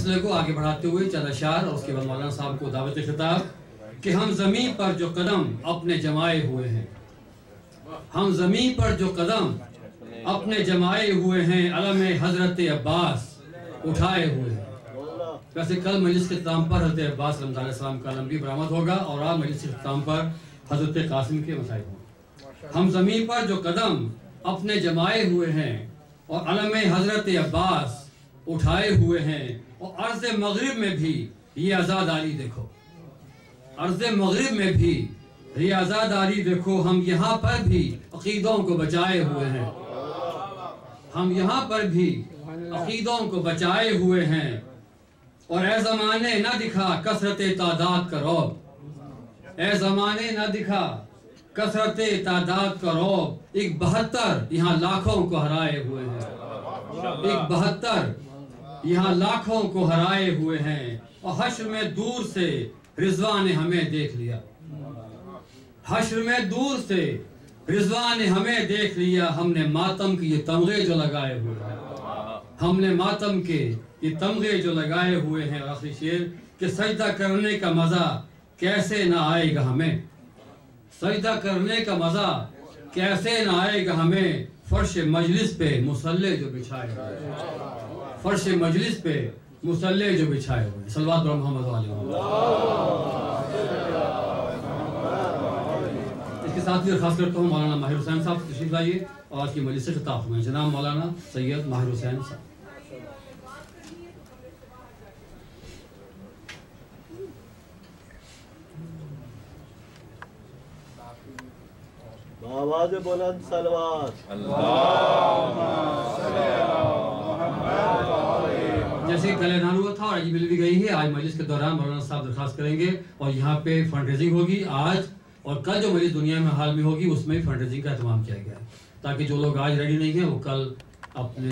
مسئلے کو آگے بڑھاتے ہوئے چند اشعار اور اس کے بعد مولانا صاحب کو دعوت خطاب کہ ہم زمین پر جو قدم اپنے جمائے ہوئے ہیں، ہم زمین پر جو قدم اپنے جمائے ہوئے ہیں، علم حضرت عباس اٹھائے ہوئے ہیں۔ ویسے کل مجلس کے اختتام پر حضرت عباس رحمۃ اللہ علیہ السلام کا علم بھی برآمد ہوگا اور آج مجلس کے اختتام پر حضرت قاسم کے مسائل ہوں۔ ہم زمین پر جو قدم اپنے جمائے ہوئے ہیں اور علم حضرت عباس اٹھائے ہوئے ہیں، اور عرض مغرب میں بھی یہ آزاداری دیکھو، عرض مغرب میں بھی یہ آزاداری دیکھو، ہم یہاں پر بھی عقیدوں کو بچائے ہوئے ہیں، ہم یہاں پر بھی عقیدوں کو بچائے ہوئے ہیں۔ اور اے زمانے نہ دکھا کثرت تعداد کا رعب، اے زمانے نہ دکھا کثرت تعداد کا رعب، ایک 72 یہاں لاکھوں کو ہرائے ہوئے ہیں، ایک 72 یہاں لاکھوں کو ہرائے ہوئے ہیں، اور حشر میں دور سے رضوان نے ہمیں دیکھ لیا، حشر میں دور سے رضوان نے ہمیں دیکھ لیا، ہم نے ماتم کے یہ تمغے جو لگائے ہوئے ہیں، ہم نے ماتم کے یہ تمغے جو لگائے ہوئے ہیں۔ آخری شعر کہ سجدہ کرنے کا مزہ کیسے نہ آئے گا ہمیں، سجدہ کرنے کا مزہ کیسے نہ آئے گا ہمیں، فرش مجلس پہ مصلے جو بچھائے ہوئے، فرش مجلس پہ مصلے جو بچھائے ہوئے۔ صلوات بر محمد علیہ وسلم۔ اس کے ساتھ ہی خاص کرتا ہوں مولانا ماہر حسین صاحب تشریف لائیے اور آج کی مجلس سے خطاب فرمائیں۔ جناب مولانا سید ماہر حسین صاحب۔ آواز بلند صلوات۔ جیسے کہ پہلے اعلان ہوا تھا اور آج مل بھی گئی ہے، آج مجلس کے دوران مولانا صاحب درخواست کریں گے اور یہاں پہ فنڈ ریزنگ ہوگی آج، اور کل جو مجلس دنیا میں حال میں ہوگی اس میں فنڈ ریزنگ کا اہتمام کیا گیا ہے، تاکہ جو لوگ آج ریڈی نہیں ہیں وہ کل اپنے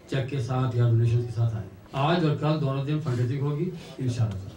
چیک کے ساتھ یا ڈونیشن کے ساتھ آئیں۔ آج اور کل دونوں دن فنڈ ریزنگ ہوگی انشاءاللہ۔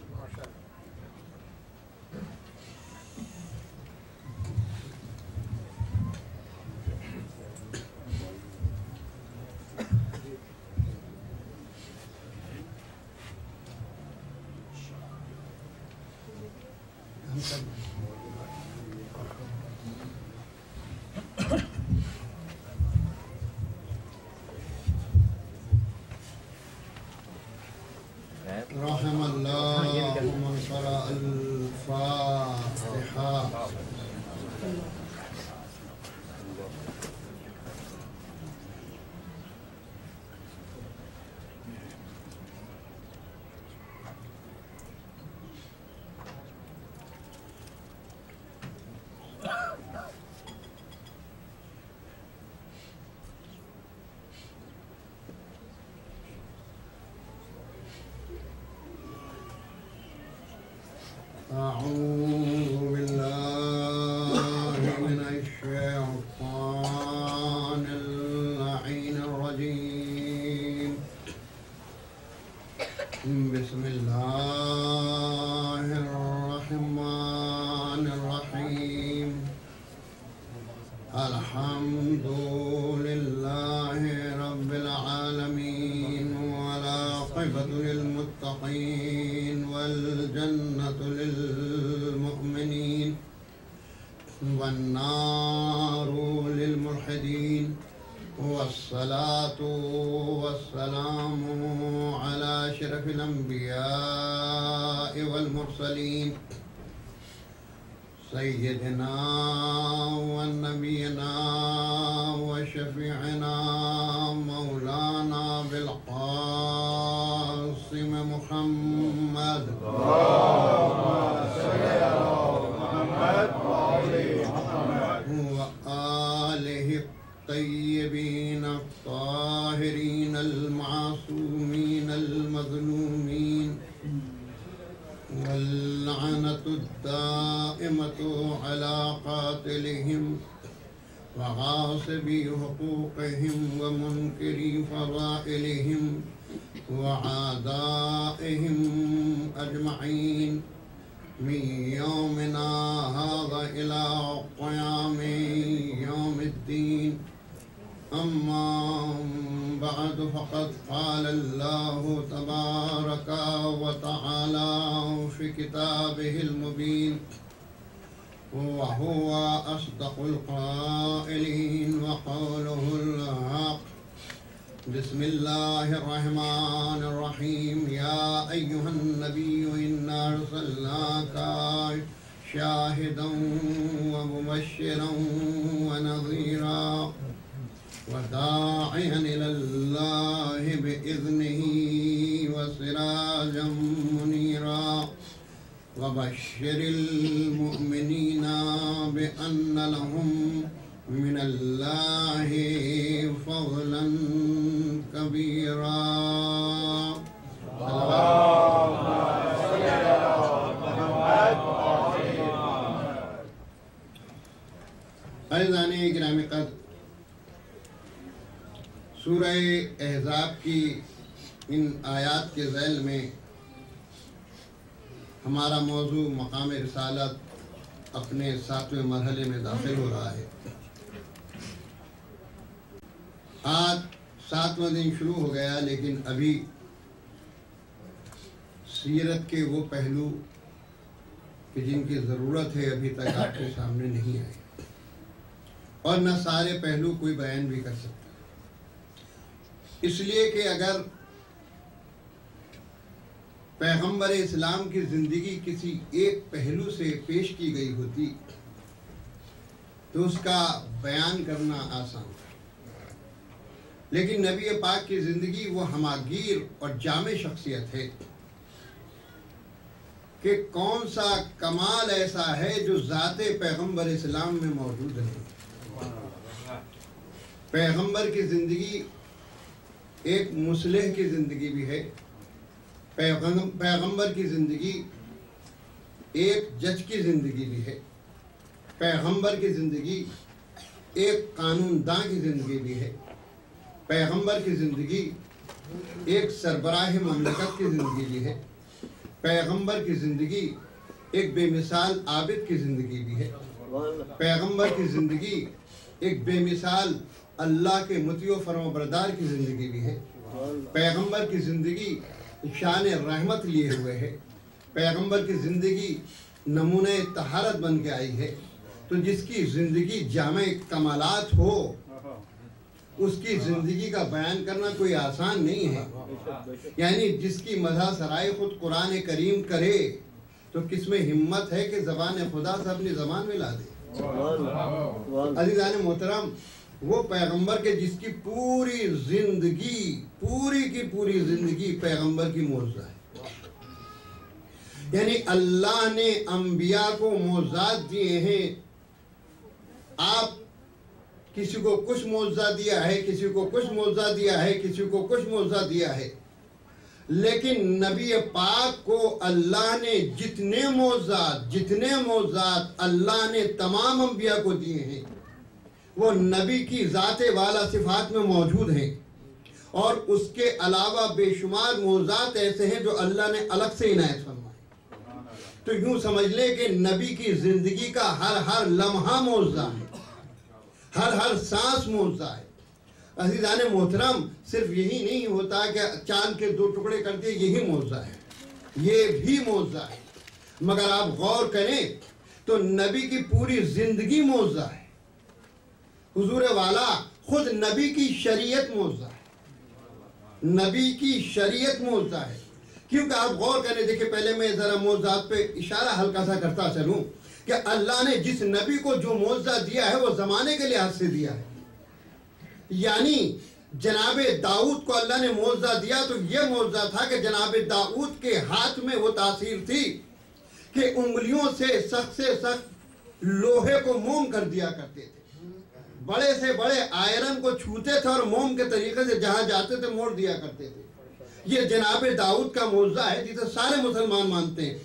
رحم اللہ من قرأ الفاتحہ۔ أعوذ بالله من الشيطان اللعين الرجيم، بسم الله الرحمن الرحيم، الحمد لله رب العالمين، والعاقبة للمتقين، والجنة للمؤمنين، والنار للملحدين، والصلاة والسلام على أشرف الأنبياء والمرسلين، سيدنا ونبينا وشفيعنا مولانا بالقاسم محمد وآله الطيبين الطاهرين المعصومين المظلومين، واللعنة الدائمة على قاتلهم وغاصبي حقوقهم ومنكري فضائلهم وعدائهم أجمعين من يومنا هذا إلى قيام يوم الدين، أما بعد بعد فقد قال الله تبارك وتعالى في كتابه المبين وهو أصدق القائلين وقوله الحق بسم الله الرحمن الرحيم يا أيها النبي إنا أرسلناك شاهدا ومبشرا ونذيرا وداعيا إلى الله بإذنه وسراجا منيرا وبشر المؤمنين بأن لهم من الله فضلا كبيرا. عزیزان گرامی قدر، سورہ احزاب کی ان آیات کے ذیل میں ہمارا موضوع مقام رسالت اپنے 7ویں مرحلے میں داخل ہو رہا ہے۔ آج 7واں دن شروع ہو گیا، لیکن ابھی سیرت کے وہ پہلو کہ جن کی ضرورت ہے ابھی تک آپ کے سامنے نہیں آئے، اور نہ سارے پہلو کوئی بیان بھی کر سکتا، اس لیے کہ اگر پیغمبر اسلام کی زندگی کسی ایک پہلو سے پیش کی گئی ہوتی تو اس کا بیان کرنا آسان تھا، لیکن نبی پاک کی زندگی وہ ہماگیر اور جامع شخصیت ہے کہ کون سا کمال ایسا ہے جو ذات پیغمبر اسلام میں موجود ہے۔ پیغمبر کی زندگی ایک مصلح کی زندگی بھی ہے، پیغمبر کی زندگی ایک جج کی زندگی بھی ہے، پیغمبر کی زندگی ایک قانون داں کی زندگی بھی ہے، پیغمبر کی زندگی ایک سربراہ مملکت کی زندگی بھی ہے، پیغمبر کی زندگی ایک بے مثال عابد کی زندگی بھی ہے، پیغمبر کی زندگی ایک بے مثال اللہ کے مطیع و فرمانبردار کی زندگی بھی ہے، پیغمبر کی زندگی شان رحمت لیے ہوئے ہے، پیغمبر کی زندگی نمونہ طہارت بن کے آئی ہے۔ تو جس کی زندگی جامع کمالات ہو اس کی زندگی کا بیان کرنا کوئی آسان نہیں ہے، یعنی جس کی مدح سرائے خود قرآن کریم کرے تو کس میں ہمت ہے کہ زبان خدا سے اپنی زبان میں لا دے۔ عزیزان محترم، وہ پیغمبر کے جس کی پوری زندگی پوری زندگی پیغمبر کی معجزہ ہے، یعنی اللہ نے انبیاء کو معجزات دیے ہیں۔ آپ کسی کو کچھ معجزہ دیا ہے، کسی کو کچھ معجزہ دیا ہے، کسی کو کچھ معجزہ دیا ہے، لیکن نبی پاک کو اللہ نے جتنے معجزات اللہ نے تمام انبیاء کو دیے ہیں وہ نبی کی ذات والا صفات میں موجود ہیں، اور اس کے علاوہ بے شمار معجزات ایسے ہیں جو اللہ نے الگ سے عنایت فرمائے۔ تو یوں سمجھ لیں کہ نبی کی زندگی کا ہر لمحہ معجزہ ہے، ہر سانس معجزہ ہے۔ عزیزان محترم، صرف یہی نہیں ہوتا کہ چاند کے 2 ٹکڑے کر دیے یہی معجزہ ہے، یہ بھی معجزہ ہے، مگر آپ غور کریں تو نبی کی پوری زندگی معجزہ ہے۔ حضور والا خود نبی کی شریعت معجزہ ہے، نبی کی شریعت معجزہ ہے۔ کیونکہ آپ غور کریں، دیکھیں پہلے میں ذرا معجزات پہ اشارہ ہلکا سا کرتا چلوں کہ اللہ نے جس نبی کو جو معجزہ دیا ہے وہ زمانے کے لحاظ سے دیا ہے، یعنی جناب داؤد کو اللہ نے معجزہ دیا تو یہ معجزہ تھا کہ جناب داؤد کے ہاتھ میں وہ تاثیر تھی کہ انگلیوں سے سخت لوہے کو موم کر دیا کرتے تھے، بڑے سے بڑے آئرن کو چھوتے تھے اور موم کے طریقے سے جہاں جاتے تھے موڑ دیا کرتے تھے۔ یہ جناب داؤد کا معجزہ ہے جسے سارے مسلمان مانتے ہیں۔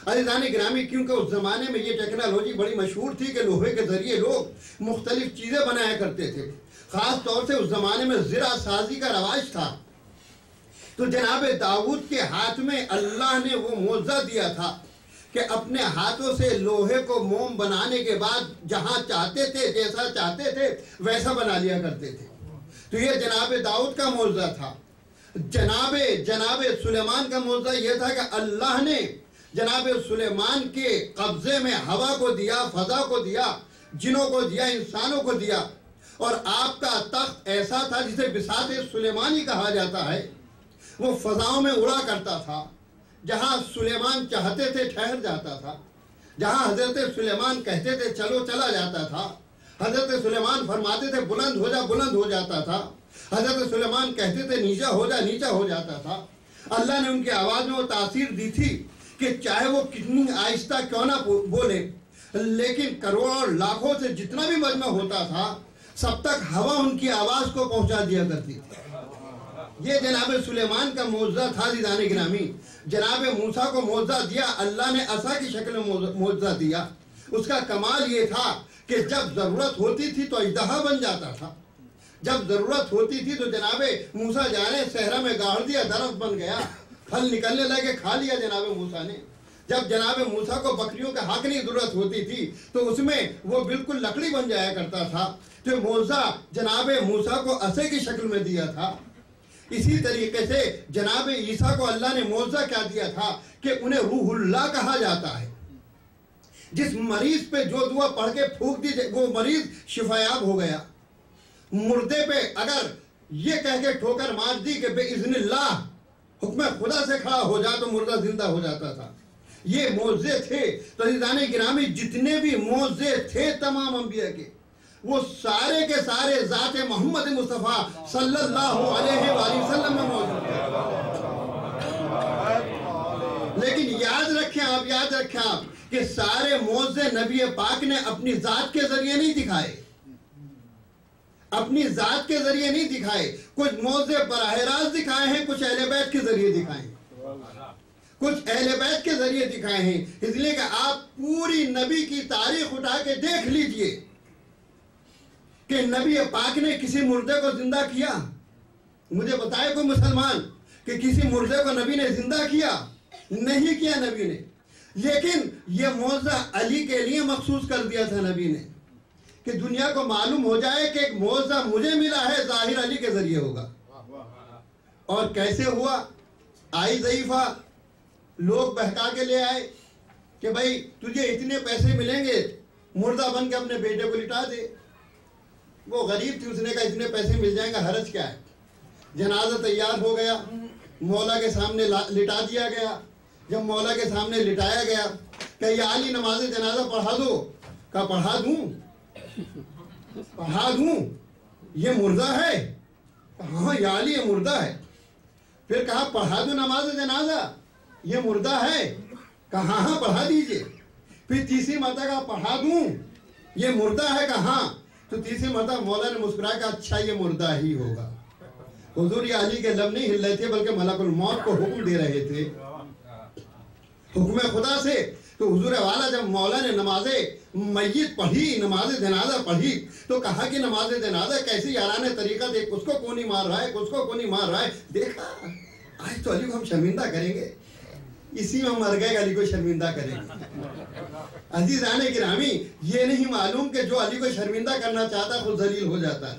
عزیزان گرامی، کیونکہ اس زمانے میں یہ ٹیکنالوجی بڑی مشہور تھی کہ لوہے کے ذریعے لوگ مختلف چیزیں بنایا کرتے تھے، خاص طور سے اس زمانے میں زرہ سازی کا رواج تھا۔ تو جناب داؤد کے ہاتھ میں اللہ نے وہ معجزہ دیا تھا کہ اپنے ہاتھوں سے لوہے کو موم بنانے کے بعد جہاں چاہتے تھے، جیسا چاہتے تھے ویسا بنا لیا کرتے تھے۔ تو یہ جناب داؤد کا معجزہ تھا. جناب سلیمان کا معجزہ یہ تھا کہ اللہ نے جناب سلیمان کے قبضے میں ہوا کو دیا، فضا کو دیا، جنوں کو دیا، انسانوں کو دیا. اور آپ کا تخت ایسا تھا جسے بساط سلیمانی کہا جاتا ہے. وہ فضاؤں میں اڑا کرتا تھا. جہاں سلیمان چاہتے تھے ٹھہر جاتا تھا. جہاں حضرت سلیمان کہتے تھے چلو چلا جاتا تھا. حضرت سلیمان فرماتے تھے بلند ہو جا بلند ہو جاتا تھا. حضرت سلیمان کہتے تھے نیچا ہو جا نیچا ہو جاتا تھا. اللہ نے ان کی آواز میں وہ تاثیر دی تھی کہ چاہے وہ کتنی آہستہ کیوں نہ بولے، لیکن کروڑ لاکھوں سے جتنا بھی مجمع ہوتا تھا سب تک ہوا ان کی آواز کو پہنچا دیا کرتی تھی. یہ جناب سلیمان کا معجزہ تھا. عزیزان گرامی، جناب موسیٰ کو معجزہ دیا اللہ نے، عصا کی شکل میں معجزہ دیا. اس کا کمال یہ تھا کہ جب ضرورت ہوتی تھی تو اژدہا بن جاتا تھا. جب ضرورت ہوتی تھی تو جناب موسیٰ جا رہے صحرا میں گاڑ دیا، درخت بن گیا، پھل نکلنے لگے، کھا لیا جناب موسیٰ نے. جب جناب موسیٰ کو بکریوں کے حق کی ضرورت ہوتی تھی تو اس میں وہ بالکل لکڑی بن جایا کرتا تھا. تو معجزہ جناب موسیٰ کو عصے کی شکل میں دیا تھا. اسی طریقے سے جناب عیسیٰ کو اللہ نے معجزہ کیا دیا تھا کہ انہیں روح اللہ کہا جاتا ہے. جس مریض پہ جو دعا پڑھ کے پھونک دی وہ مریض شفایاب ہو گیا. مردے پہ اگر یہ کہہ کے ٹھوکر مار دی کہ بے اذن اللہ، حکم خدا سے کھڑا ہو جا، تو مردہ زندہ ہو جاتا تھا. یہ معجزے تھے. تو عزیزان گرامی، جتنے بھی معجزے تھے تمام انبیاء کے، وہ سارے کے سارے ذات محمد مصطفیٰ صلی اللہ علیہ وآلہ وسلم میں موجود تھے. لیکن یاد رکھیں آپ کہ سارے معجزے نبی پاک نے اپنی ذات کے ذریعے نہیں دکھائے. اپنی ذات کے ذریعے نہیں دکھائے. کچھ معجزے براہ راست دکھائے ہیں، کچھ اہل بیت کے ذریعے دکھائے ہیں، کچھ اہل بیت کے ذریعے دکھائے ہیں. اس لیے کہ آپ پوری نبی کی تاریخ اٹھا کے دیکھ لیجئے کہ نبی پاک نے کسی مردے کو زندہ کیا. مجھے بتائے کوئی مسلمان کہ کسی مردے کو نبی نے زندہ کیا؟ نہیں کیا نبی نے. لیکن یہ معجزہ علی کے لیے مخصوص کر دیا تھا نبی نے کہ دنیا کو معلوم ہو جائے کہ ایک معجزہ مجھے ملا ہے، ظاہر علی کے ذریعے ہوگا. اور کیسے ہوا؟ آئی ضعیفہ، لوگ بہکا کے لے آئے کہ بھائی تجھے اتنے پیسے ملیں گے، مردہ بن کے اپنے بیٹے کو لٹا دے. وہ غریب تھی، اس نے کہا اتنے پیسے مل جائیں گا، حرج کیا ہے. جنازہ تیار ہو گیا، مولا کے سامنے لٹا دیا گیا. جب مولا کے سامنے لٹایا گیا کہ یا علی نماز جنازہ پڑھا دو. کہا پڑھا دوں، یہ مردہ ہے. ہاں یا علی یہ مردہ ہے. پھر کہا پڑھا دوں نماز جنازہ، یہ مردہ ہے. کہا ہاں پڑھا دیجئے. پھر تیسری مرتبہ کہا پڑھا دوں، یہ مردہ ہے. کہا ہاں. تو تیسری مرتبہ مولا نے مسکرایا کہ اچھا یہ مردہ ہی ہوگا. حضور یہ علی کے لب نہیں ہل رہے تھے بلکہ ملک الموت کو حکم دے رہے تھے، حکم خدا سے. تو حضور والا جب مولا نے نماز میت پڑھی، نماز جنازہ پڑھی، تو کہا کہ نماز جنازہ کیسی یارانہ طریقہ، دیکھ اس کو کونی مار رہا ہے، اس کو کونی مار رہا ہے. دیکھا آج تو علی کو ہم شرمندہ کریں گے، اسی میں مر گئے علی کو شرمندہ کریں گے. عزیزان گرامی، یہ نہیں معلوم کہ جو علی کو شرمندہ کرنا چاہتا ہے خود ذلیل ہو جاتا ہے.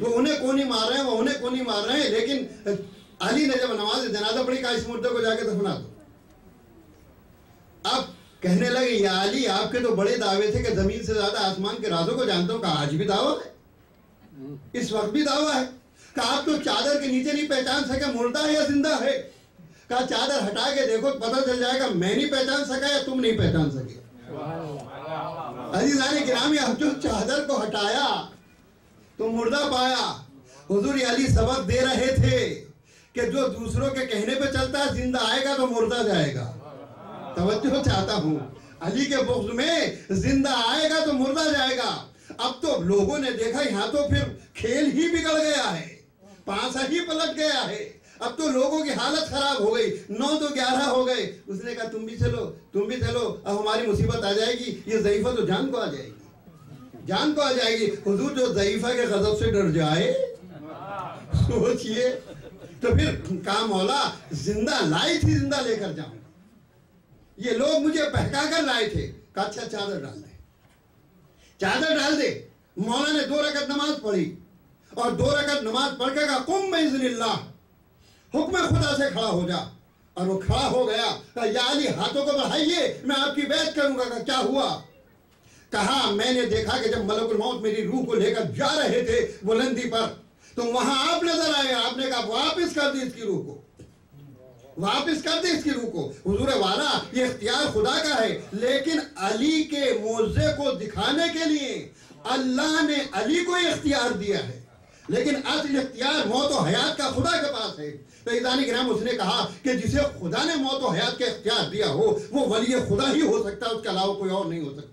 وہ انہیں کونی مار رہے ہیں، وہ انہیں کونی مار رہے ہیں. لیکن علی نے جب نماز جنازہ پڑھی کہا اس مردے کو جا کے دفنا دو. اب کہنے لگے یا علی آپ کے تو بڑے دعوے تھے کہ زمین سے زیادہ آسمان کے رازوں کو جانتا ہوں. کہا آج بھی دعویٰ ہے، اس وقت بھی دعویٰ ہے. کہا آپ تو چادر کے نیچے نہیں پہچان سکے مردہ ہے یا زندہ ہے. کہا چادر ہٹا کے دیکھو پتہ چل جائے گا میں نہیں پہچان سکا یا تم نہیں پہچان سکے. عزیزان گرامی، اب جو چادر کو ہٹایا تو مردہ پایا. حضور علی سبق دے رہے تھے کہ جو دوسروں کے کہنے پہ چلتا ہے زندہ آئے گا تو مردہ جائے گا. توجہ چاہتا ہوں، علی کے بغض میں زندہ آئے گا تو مردہ جائے گا. اب تو لوگوں نے دیکھا یہاں تو پھر کھیل ہی بگڑ گیا ہے، پانسا ہی پلٹ گیا ہے. اب تو لوگوں کی حالت خراب ہو گئی. 9 تو 11 ہو گئے. اس نے کہا تم بھی چلو، اب ہماری مصیبت آ جائے گی. یہ ضعیفہ تو جان کو آ جائے گی. حضور جو ضعیفہ کے غضب سے ڈر جائے، سوچئے. تو پھر کہا مولا زندہ لائی تھی، زندہ لے کر جاؤں. یہ لوگ مجھے بہکا کر لائے تھے. کہا اچھا چادر ڈال دے. مولا نے 2 رکعت نماز پڑھی. اور 2 رکعت نماز پڑھ کے کہا قم بإذن اللہ، حکم خدا سے کھڑا ہو جا، اور وہ کھڑا ہو گیا، کہا یا علی ہاتھوں کو بڑھائیے میں آپ کی بیعت کروں گا۔ کہا کیا ہوا؟ کہا میں نے دیکھا کہ جب ملک الموت میری روح کو لے کر جا رہے تھے بلندی پر تو وہاں آپ نظر آئے، آپ نے کہا واپس کر دی اس کی روح کو، واپس کر دے اس کی روح کو۔ حضور والا یہ اختیار خدا کا ہے، لیکن علی کے معجزے کو دکھانے کے لیے اللہ نے علی کو اختیار دیا ہے، لیکن اصل اختیار موت و حیات کا خدا کے پاس ہے۔ تو عزیزان کرام اس نے کہا کہ جسے خدا نے موت و حیات کا اختیار دیا ہو وہ ولی خدا ہی ہو سکتا ہے، اس کے علاوہ کوئی اور نہیں ہو سکتا۔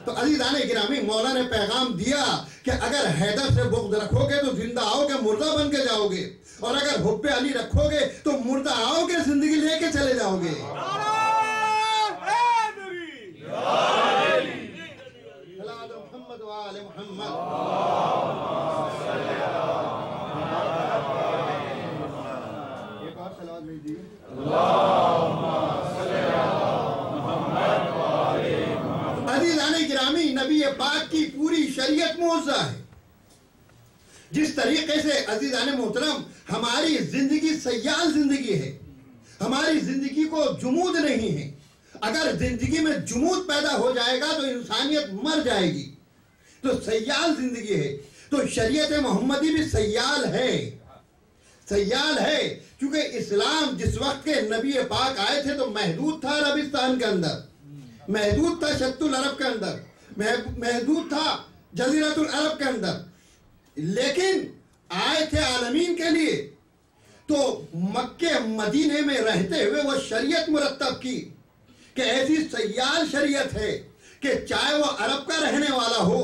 تو عزیزان گرامی مولا نے پیغام دیا کہ اگر حیدر سے بغض رکھو گے تو زندہ آؤ گے مردہ بن کے جاؤ گے، اور اگر حب علی رکھو گے تو مردہ آؤ گے زندگی لے کے چلے جاؤ گے۔ محمد وآل محمد۔ ایک اور صلوات بھیج دیجیے۔ عزیزان گرامی نبی پاک کی پوری شریعت معجزہ ہے۔ جس طریقے سے عزیزان محترم ہماری زندگی سیال زندگی ہے، ہماری زندگی کو جمود نہیں ہے، اگر زندگی میں جمود پیدا ہو جائے گا تو انسانیت مر جائے گی، تو سیال زندگی ہے۔ تو شریعت محمدی بھی سیال ہے، سیال ہے، کیونکہ اسلام جس وقت کے نبی پاک آئے تھے تو محدود تھا عربستان کے اندر، محدود تھا شط العرب کے اندر، محدود تھا جزیرۃ العرب کے اندر، لیکن آئے تھے عالمین کے لیے۔ تو مکہ مدینے میں رہتے ہوئے وہ شریعت مرتب کی کہ ایسی سیال شریعت ہے کہ چاہے وہ عرب کا رہنے والا ہو،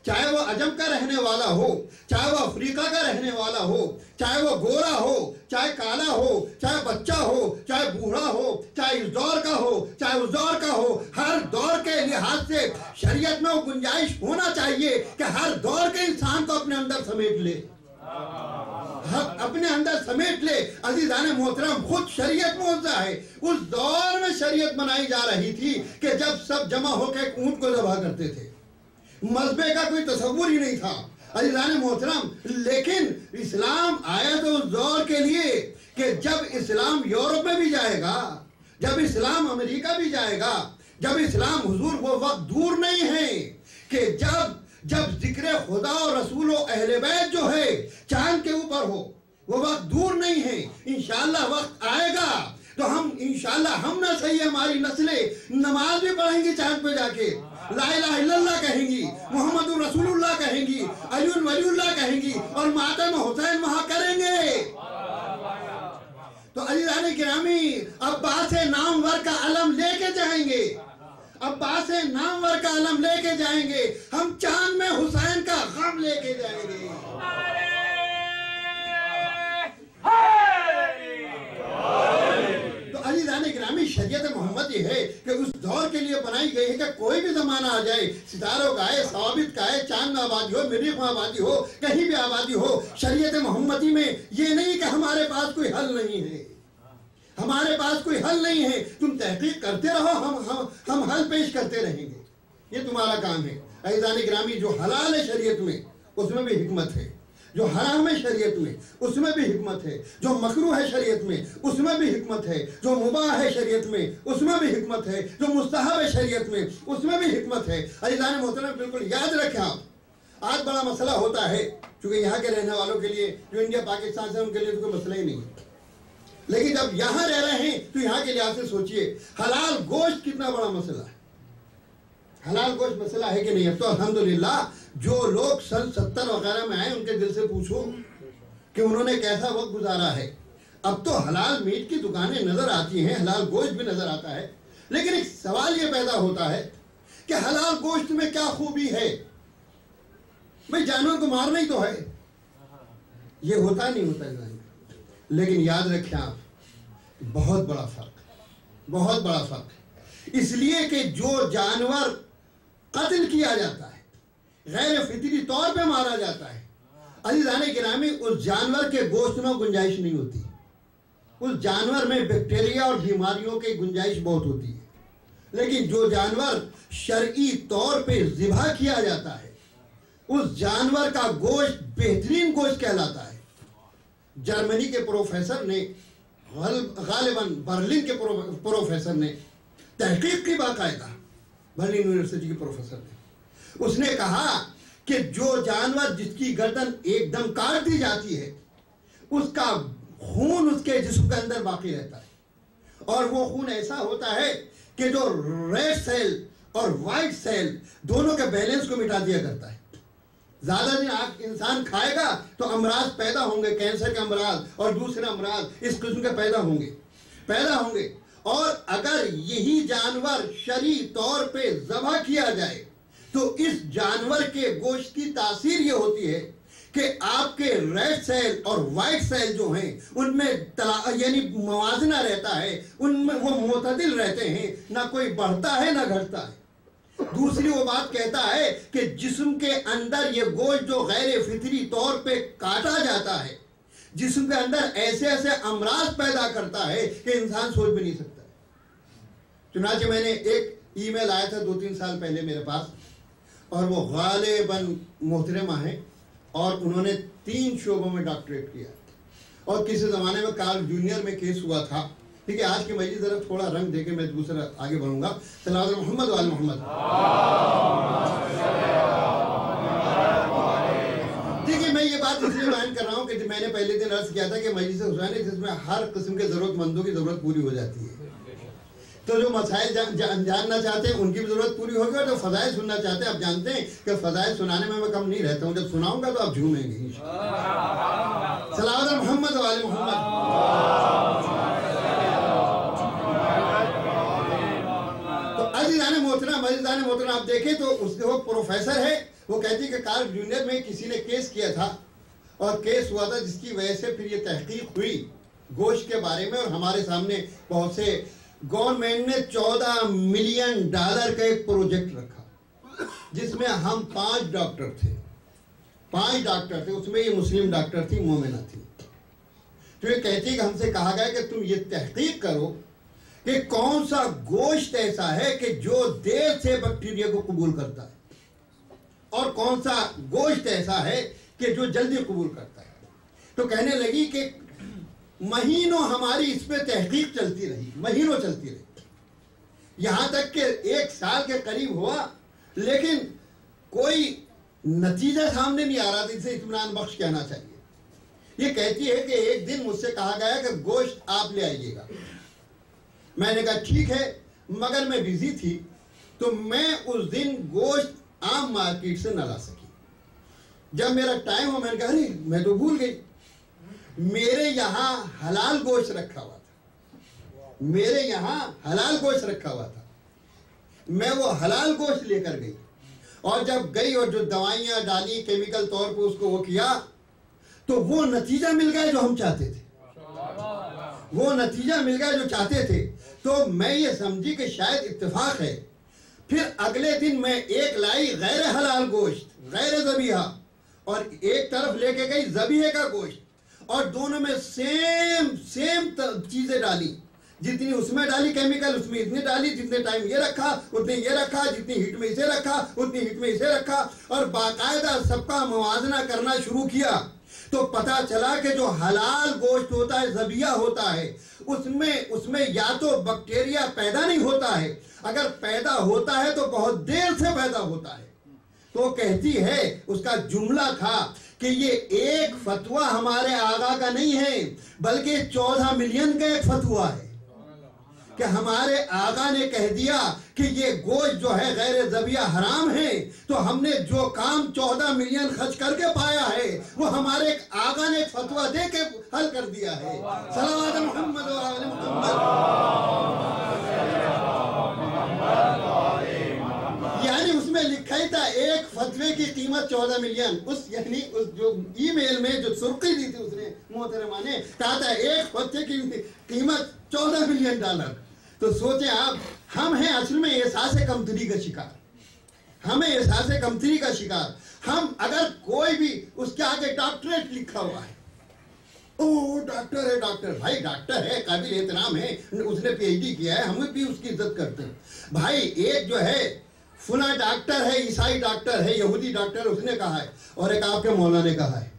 چاہے وہ عجم کا رہنے والا ہو، چاہے وہ افریقہ کا رہنے والا ہو، چاہے وہ گورا ہو، چاہے کالا ہو، چاہے بچہ ہو، چاہے بوڑھا ہو، چاہے اس دور کا ہو، چاہے اس دور کا ہو، ہر دور کے لحاظ سے شریعت میں وہ گنجائش ہونا چاہیے کہ ہر دور کے انسان کو اپنے اندر سمیٹ لے، اپنے اندر سمیٹ لے۔ عزیزان محترم خود شریعت معجزہ ہے۔ اس دور میں شریعت بنائی جا رہی تھی کہ جب سب جمع ہو کے ایک اونٹ کو ذبح کرتے تھے، مذبح کا کوئی تصور ہی نہیں تھا عزیزان محترم۔ لیکن اسلام آیا تو اس دور کے لیے کہ جب اسلام یورپ میں بھی جائے گا، جب اسلام امریکہ بھی جائے گا، جب اسلام حضور وہ وقت دور نہیں ہے کہ جب ذکر خدا اور رسول و اہل بیت جو ہے چاند کے اوپر ہو، وہ وقت دور نہیں ہے، انشاءاللہ وقت آئے گا تو ہم انشاءاللہ ہم نہ صحیح ہماری نسلیں نماز بھی پڑھیں گی چاند پہ جا کے، لا الہ الا اللہ کہیں گی، محمد رسول اللہ کہیں گی، علی ولی اللہ کہیں گی، اور ماتم حسین وہاں کریں گے۔ تو عزیزان گرامی عباس نامور کا علم لے کے جائیں گے، عباس نامور کا علم لے کے جائیں گے، ہم چاند میں حسین کا غم لے کے جائیں گے۔ تو عزیزان گرامی شریعت محمد یہ ہے کہ اس دور کے لیے بنائی گئی ہے کہ کوئی بھی زمانہ آ جائے، ستاروں کا ہے، ثوابت کا ہے، چاند میں آبادی ہو، مریخ میں آبادی ہو، کہیں بھی آبادی ہو، شریعت محمدی میں یہ نہیں کہ ہمارے پاس کوئی حل نہیں ہے، ہمارے پاس کوئی حل نہیں ہے، تم تحقیق کرتے رہو، ہم حل پیش کرتے رہیں گے، یہ تمہارا کام ہے۔ عزیزان گرامی جو حلال ہے شریعت میں اس میں بھی حکمت ہے، جو حرام ہے شریعت میں اس میں بھی حکمت ہے، جو مکروہ ہے شریعت میں اس میں بھی حکمت ہے، جو مباح ہے شریعت میں اس میں بھی حکمت ہے، جو مستحب ہے شریعت میں اس میں بھی حکمت ہے۔ عزیزان محترم بالکل یاد رکھیں، آپ آج بڑا مسئلہ ہوتا ہے چونکہ یہاں کے رہنے والوں کے لیے، جو انڈیا پاکستان سے ان کے لیے تو کوئی مسئلہ ہی نہیں ہے، لیکن جب یہاں رہ رہے ہیں تو یہاں کے لحاظ سے سوچئے حلال گوشت کتنا بڑا مسئلہ ہے، حلال گوشت مسئلہ ہے کہ نہیں۔ اب تو الحمدللہ جو لوگ سن 70 وغیرہ میں آئے ان کے دل سے پوچھو کہ انہوں نے کیسا وقت گزارا ہے، اب تو حلال میٹ کی دکانیں نظر آتی ہیں، حلال گوشت بھی نظر آتا ہے، لیکن ایک سوال یہ پیدا ہوتا ہے کہ حلال گوشت میں کیا خوبی ہے؟ بھئی جانور کو مارنا ہی تو ہے، یہ ہوتا نہیں ہوتا ہے، لیکن یاد رکھیں آپ بہت بڑا فرق، بہت بڑا فرق، اس لیے کہ جو جانور قتل کیا جاتا ہے، غیر فطری طور پہ مارا جاتا ہے، عزیزان گرامی اس جانور کے گوشت میں گنجائش نہیں ہوتی، اس جانور میں بیکٹیریا اور بیماریوں کی گنجائش بہت ہوتی ہے، لیکن جو جانور شرعی طور پہ ذبح کیا جاتا ہے اس جانور کا گوشت بہترین گوشت کہلاتا ہے۔ جرمنی کے پروفیسر نے، غالباً برلن کے پروفیسر نے تحقیق کی، باقاعدہ برلن یونیورسٹی کے پروفیسر نے، اس نے کہا کہ جو جانور جس کی گردن ایک دم کاٹ دی جاتی ہے اس کا خون اس کے جسم کے اندر باقی رہتا ہے، اور وہ خون ایسا ہوتا ہے کہ جو ریڈ سیل اور وائٹ سیل دونوں کے بیلنس کو مٹا دیا کرتا ہے۔ زیادہ دن آپ انسان کھائے گا تو امراض پیدا ہوں گے، کینسر کے امراض اور دوسرے امراض اس قسم کے پیدا ہوں گے، اور اگر یہی جانور شرعی طور پہ ذبح کیا جائے تو اس جانور کے گوشت کی تاثیر یہ ہوتی ہے کہ آپ کے ریڈ سیل اور وائٹ سیل جو ہیں ان میں یعنی موازنہ رہتا ہے، ان میں وہ معتدل رہتے ہیں، نہ کوئی بڑھتا ہے نہ گھٹتا ہے۔ دوسری وہ بات کہتا ہے کہ جسم کے اندر یہ گوشت جو غیر فطری طور پہ کاٹا جاتا ہے جسم کے اندر ایسے ایسے امراض پیدا کرتا ہے کہ انسان سوچ بھی نہیں سکتا ہے۔ چنانچہ میں نے ایک ای میل آیا تھا 2-3 سال پہلے میرے پاس، اور وہ غالباً محترمہ ہیں اور انہوں نے 3 شعبوں میں ڈاکٹریٹ کیا، اور کسی زمانے میں کارل جونیئر میں کیس ہوا تھا۔ ٹھیک ہے، آج کی مجلس ذرا تھوڑا رنگ دے کے میں دوسرا آگے بڑھوں گا۔ صلی اللہ علیہ محمد وآل محمد۔ دیکھیے، میں یہ بات اس لیے بیان کر رہا ہوں کہ میں نے پہلے دن عرض کیا تھا کہ مجلس حسین ہے جس میں ہر قسم کے ضرورت مندوں کی ضرورت پوری ہو جاتی ہے، تو جو مسائل جاننا چاہتے ہیں ان کی بھی ضرورت پوری ہوگی، اور جو فضائل سننا چاہتے ہیں آپ جانتے ہیں کہ فضائل سنانے میں کم نہیں رہتا ہوں، جب سناؤں گا تو آپ جھومیں گے انشاءاللہ۔ صلی اللہ علیہ محمد وآل محمد۔ عزیزان محترم، آپ دیکھیں تو اس کے وہ پروفیسر ہے، وہ کہتی ہے کہ کارل جونیئر میں کسی نے کیس کیا تھا، اور کیس ہوا تھا جس کی وجہ سے پھر یہ تحقیق ہوئی گوشت کے بارے میں، اور ہمارے سامنے بہت سے گورنمنٹ نے $14 ملین کا ایک پروجیکٹ رکھا، جس میں ہم 5 ڈاکٹر تھے، اس میں یہ مسلم ڈاکٹر تھی، مومنہ تھی۔ تو یہ کہتی ہے کہ ہم سے کہا گیا کہ تم یہ تحقیق کرو کہ کون سا گوشت ایسا ہے کہ جو دیر سے بیکٹیریا کو قبول کرتا ہے، اور کون سا گوشت ایسا ہے کہ جو جلدی قبول کرتا ہے۔ تو کہنے لگی کہ مہینوں ہماری اس پہ تحقیق چلتی رہی، یہاں تک کہ 1 سال کے قریب ہوا، لیکن کوئی نتیجہ سامنے نہیں آ رہا تھا، اسے اطمینان بخش کہنا چاہیے۔ یہ کہتی ہے کہ ایک دن مجھ سے کہا گیا کہ گوشت آپ لے آئیے گا۔ میں نے کہا ٹھیک ہے، مگر میں بیزی تھی، تو میں اس دن گوشت عام مارکیٹ سے نہ لا سکی۔ جب میرا ٹائم ہوا میں نے کہا نہیں، میں تو بھول گئی، میرے یہاں حلال گوشت رکھا ہوا تھا، میں وہ حلال گوشت لے کر گئی، اور جب گئی اور جو دوائیاں ڈالی کیمیکل طور پر اس کو وہ کیا، تو وہ نتیجہ مل گیا جو ہم چاہتے تھے، تو میں یہ سمجھی کہ شاید اتفاق ہے۔ پھر اگلے دن میں ایک لائی غیر حلال گوشت، غیر ذبیحہ، اور ایک طرف لے کے گئی ذبیحے کا گوشت، اور دونوں میں سیم چیزیں ڈالی، جتنی اس میں ڈالی کیمیکل اس میں اتنی ڈالی، جتنے ٹائم یہ رکھا اتنے یہ رکھا، جتنی ہیٹ میں اسے رکھا اتنی ہیٹ میں اسے رکھا، اور باقاعدہ سب کا موازنہ کرنا شروع کیا، تو پتا چلا کہ جو حلال گوشت ہوتا ہے، ذبیحہ ہوتا ہے، اس میں یا تو بیکٹیریا پیدا نہیں ہوتا ہے، اگر پیدا ہوتا ہے تو بہت دیر سے پیدا ہوتا ہے۔ تو کہتی ہے، اس کا جملہ تھا کہ یہ ایک فتویٰ ہمارے آقا کا نہیں ہے، بلکہ 14 ملین کا ایک فتویٰ ہے، کہ ہمارے آقا نے کہہ دیا کہ یہ گوشت جو ہے غیر ذبیحہ حرام ہے، تو ہم نے جو کام 14 ملین خرچ کر کے پایا ہے وہ ہمارے آقا نے ایک فتویٰ دے کے حل کر دیا ہے۔ صلوات محمد و آل محمد۔ یعنی اس میں لکھا ہی تھا ایک فتوے کی قیمت 14 ملین، یعنی اس جو ای میل میں جو سرخی دی تھی اس نے محترمہ نے کہا تھا ایک فتوے کی قیمت $14 ملین۔ تو سوچیں آپ، ہم ہیں اصل میں احساس کمتری کا شکار، ہم اگر کوئی بھی اس کے آگے ڈاکٹریٹ لکھا ہوا ہے، او ڈاکٹر ہے، بھائی ڈاکٹر ہے، قابل احترام ہے، اس نے PhD کیا ہے، ہم بھی اس کی عزت کرتے ہیں۔ بھائی ایک جو ہے فلاں ڈاکٹر ہے، عیسائی ڈاکٹر ہے، یہودی ڈاکٹر ہے، اس نے کہا ہے، اور ایک آپ کے مولا نے کہا ہے.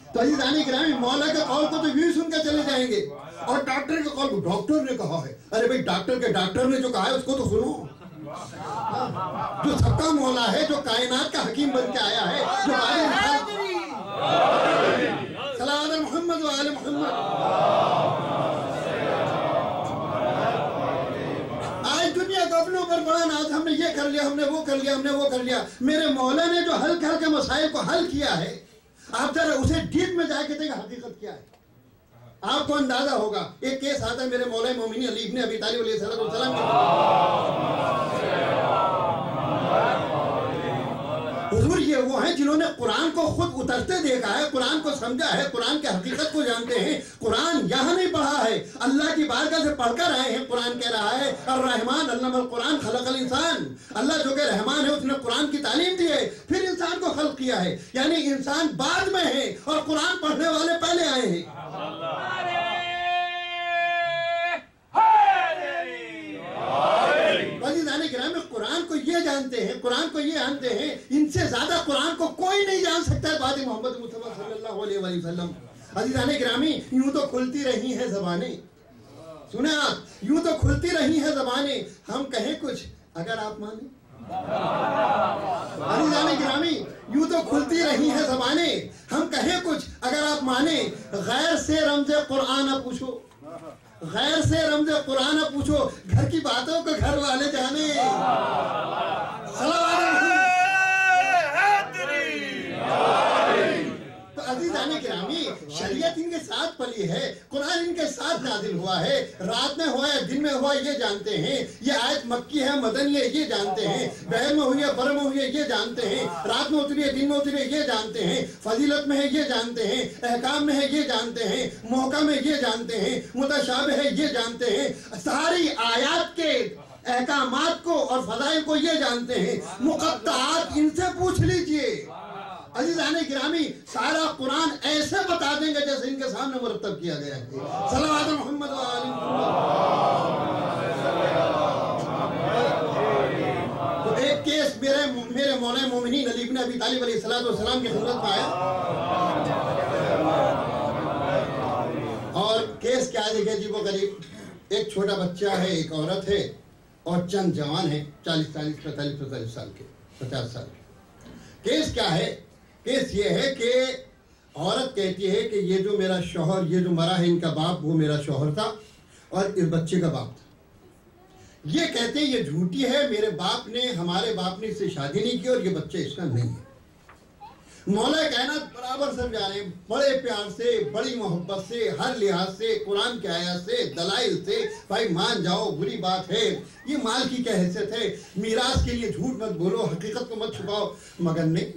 تو عزیزان گرامی، مولا کے قول کو تو یوں سن کے چلے جائیں گے، اور ڈاکٹر کے قول کو ڈاکٹر نے کہا ہے. ارے بھائی ڈاکٹر کے ڈاکٹر نے جو کہا ہے اس کو تو سنو. جو سب کا مولا ہے، جو کائنات کا حکیم بن کے آیا ہے، جو صلوات محمد و آل محمد. آج دنیا کو اپنے اوپر بڑا ناز، ہم نے یہ کر لیا، ہم نے وہ کر لیا، ہم نے وہ کر لیا. میرے مولا نے جو حل کر کے مسائل کو حل کیا ہے، آپ ذرا اسے ڈیپ میں جا کے دیکھیں حقیقت کیا ہے، آپ کو اندازہ ہوگا. ایک کیس آتا ہے میرے مولا مومنین علی ابن ابی طالب علیہ السلام حضور یہ وہ ہیں جنہوں نے قرآن کو خود اترتے دیکھا ہے، قرآن کو سمجھا ہے، قرآن کی حقیقت کو جانتے ہیں. قرآن یہاں نہیں پڑھا ہے، اللہ کی بارگاہ سے پڑھ کر آئے ہیں. قرآن کہہ رہا ہے الرحمن علم القرآن خلق الانسان. اللہ جو کہ رحمان ہے اس نے قرآن کی تعلیم دی ہے، پھر انسان کو خلق کیا ہے. یعنی انسان بعد میں ہے اور قرآن پڑھنے والے پہلے آئے ہیں. قرآن کو یہ جانتے ہیں، قرآن کو یہ جانتے ہیں، ان سے زیادہ قرآن کو کوئی نہیں جان سکتا ہے بعد محمد مصطفیٰ صلی اللہ علیہ وسلم. عزیزان گرامی، یوں تو کھلتی رہی ہیں زبانیں، سنیں آپ، یوں تو کھلتی رہی ہیں زبانیں، ہم کہیں کچھ اگر آپ مانیں. عزیزان گرامی، یوں تو کھلتی رہی ہیں زبانیں، ہم کہیں کچھ اگر آپ مانیں. غیر سے رمز قرآن نہ پوچھو، غیر سے رمز قرآن نہ پوچھو، گھر کی باتوں کو گھر والے جانے. تو عزیزان گرامی، شریعت ان کے ساتھ پلی ہے، قرآن ان کے ساتھ نازل ہوا ہے. رات میں ہوا ہے، دن میں ہوا یہ جانتے ہیں. یہ آیت مکی ہے، مدنی ہے یہ جانتے ہیں. بحر میں ہوئی ہے، بر میں ہوئی ہے یہ جانتے ہیں. رات میں اتری ہے، دن میں اتری ہے یہ جانتے ہیں. فضیلت میں ہے یہ جانتے ہیں، احکام میں ہے یہ جانتے ہیں، محکم ہے یہ جانتے ہیں، متشابہ ہے یہ جانتے ہیں. ساری آیات کے احکامات کو اور فضائل کو یہ جانتے ہیں. مقطعات ان سے پوچھ لیجئے. عزیزان گرامی، سارا قرآن ایسے بتا دیں گے جیسے ان کے سامنے مرتب کیا گیا ہے. صلوات محمد و آل محمد. تو ایک کیس میرے مولا مومنین علی ابن ابی طالب علیہ السلام کی خدمت میں آیا، اور کیس کیا دیکھے جی، وہ قریب ایک چھوٹا بچہ ہے، ایک عورت ہے، اور چند جوان ہیں 40 45 سال کے، 50 سال کے. کیس کیا ہے؟ کیس یہ ہے کہ عورت کہتی ہے کہ یہ جو میرا شوہر، یہ جو مرا ہے ان کا باپ، وہ میرا شوہر تھا اور اس بچے کا باپ تھا. یہ کہتے ہیں یہ جھوٹی ہے، میرے باپ نے، ہمارے باپ نے اس سے شادی نہیں کی اور یہ بچہ اس کا نہیں ہے. مولا کائنات برابر سمجھا رہے ہیں، بڑے پیار سے، بڑی محبت سے، ہر لحاظ سے، قرآن کی آیات سے، دلائل سے. بھائی مان جاؤ، بری بات ہے، یہ مال کی کیا حیثیت ہے، میراث کے لیے جھوٹ مت بولو، حقیقت کو مت چھپاؤ. مگر نہیں،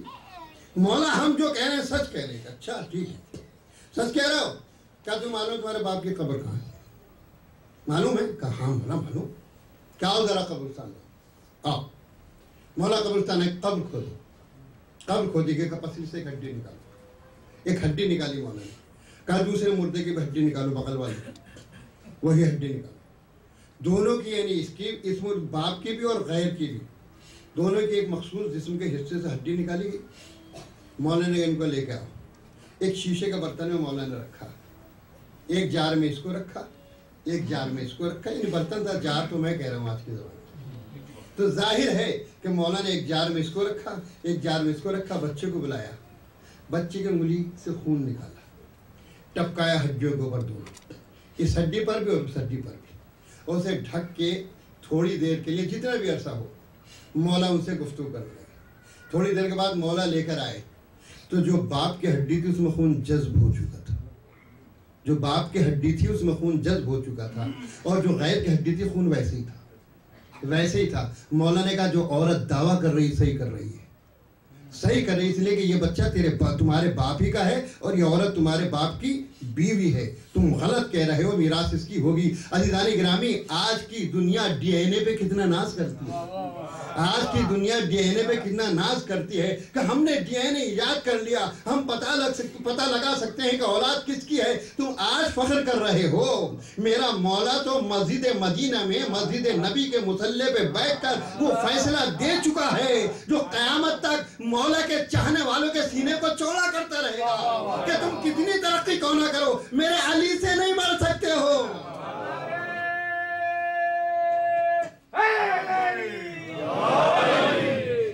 مولا ہم جو کہہ رہے ہیں سچ کہہ رہے ہیں. اچھا ٹھیک ہے، سچ کہہ رہے ہو، کیا تم معلوم تمہارے باپ کی قبر کہاں ہے؟ معلوم ہے؟ کہا ہاں مولا معلوم. کیا ہو ذرا قبرستان میں آؤ. مولا قبرستان ہے، قبر کھودو. قبر کھودی گئی، پسلی سے ایک ہڈی نکالو. ایک ہڈی نکالی مولا نے، کہا دوسرے مردے کی ہڈی نکالو، بغل والی وہی ہڈی نکالو. دونوں کی، یعنی اس باپ کی بھی اور غیر کی بھی، دونوں کی ایک مخصوص جسم کے حصے سے ہڈی نکالی گئی. مولا نے ان کو لے کے آؤ. ایک شیشے کا برتن میں مولا نے رکھا، ایک جار میں اس کو رکھا، ایک جار میں اس کو رکھا. یعنی برتن تھا، جار تو میں کہہ رہا ہوں آج کی زبان. تو ظاہر ہے کہ مولا نے ایک جار میں اس کو رکھا، ایک جار میں اس کو رکھا. بچے کو بلایا، بچے کی انگلی سے خون نکالا، ٹپکایا ہڈیوں کے اوپر دونوں، اس ہڈی پر بھی اور اس ہڈی پر بھی، اور اسے ڈھک کے تھوڑی دیر کے لیے، جتنا بھی عرصہ ہو، مولا ان سے گفتگو کر رہے. تھوڑی دیر کے بعد مولا لے کر آئے تو جو باپ کی ہڈی تھی اس میں خون جذب ہو چکا تھا. جو باپ کی ہڈی تھی اس میں خون جذب ہو چکا تھا، اور جو غیر کی ہڈی تھی خون ویسے ہی تھا، ویسے ہی تھا. مولا نے کہا جو عورت دعویٰ کر رہی صحیح کر رہی ہے، صحیح کر رہی، اس لیے کہ یہ بچہ تمہارے باپ ہی کا ہے، اور یہ عورت تمہارے باپ کی بیوی ہے. تم غلط کہہ رہے ہو, میراث اس کی ہوگی. عزیزان گرامی, آج کی دنیا ڈی این اے پہ کتنا ناز کرتی ہے. آج کی دنیا ڈی این اے پہ کتنا ناز کرتی ہے کہ ہم نے ڈی این اے ایجاد کر لیا, ہم پتہ لگا سکتے ہیں کہ اولاد کس کی ہے. تم آج فخر کر رہے ہو. میرا مولا تو مسجد مدینہ میں مسجد نبی کے مصلی پہ بیٹھ کر وہ فیصلہ دے چکا ہے جو قیامت تک مولا کے چاہنے والوں کے سینے کو چوڑا کرتا رہے گا کہ تم کتنی ترقی کیوں نہ کرو, میرے علی سے نہیں بڑھ سکتے ہو.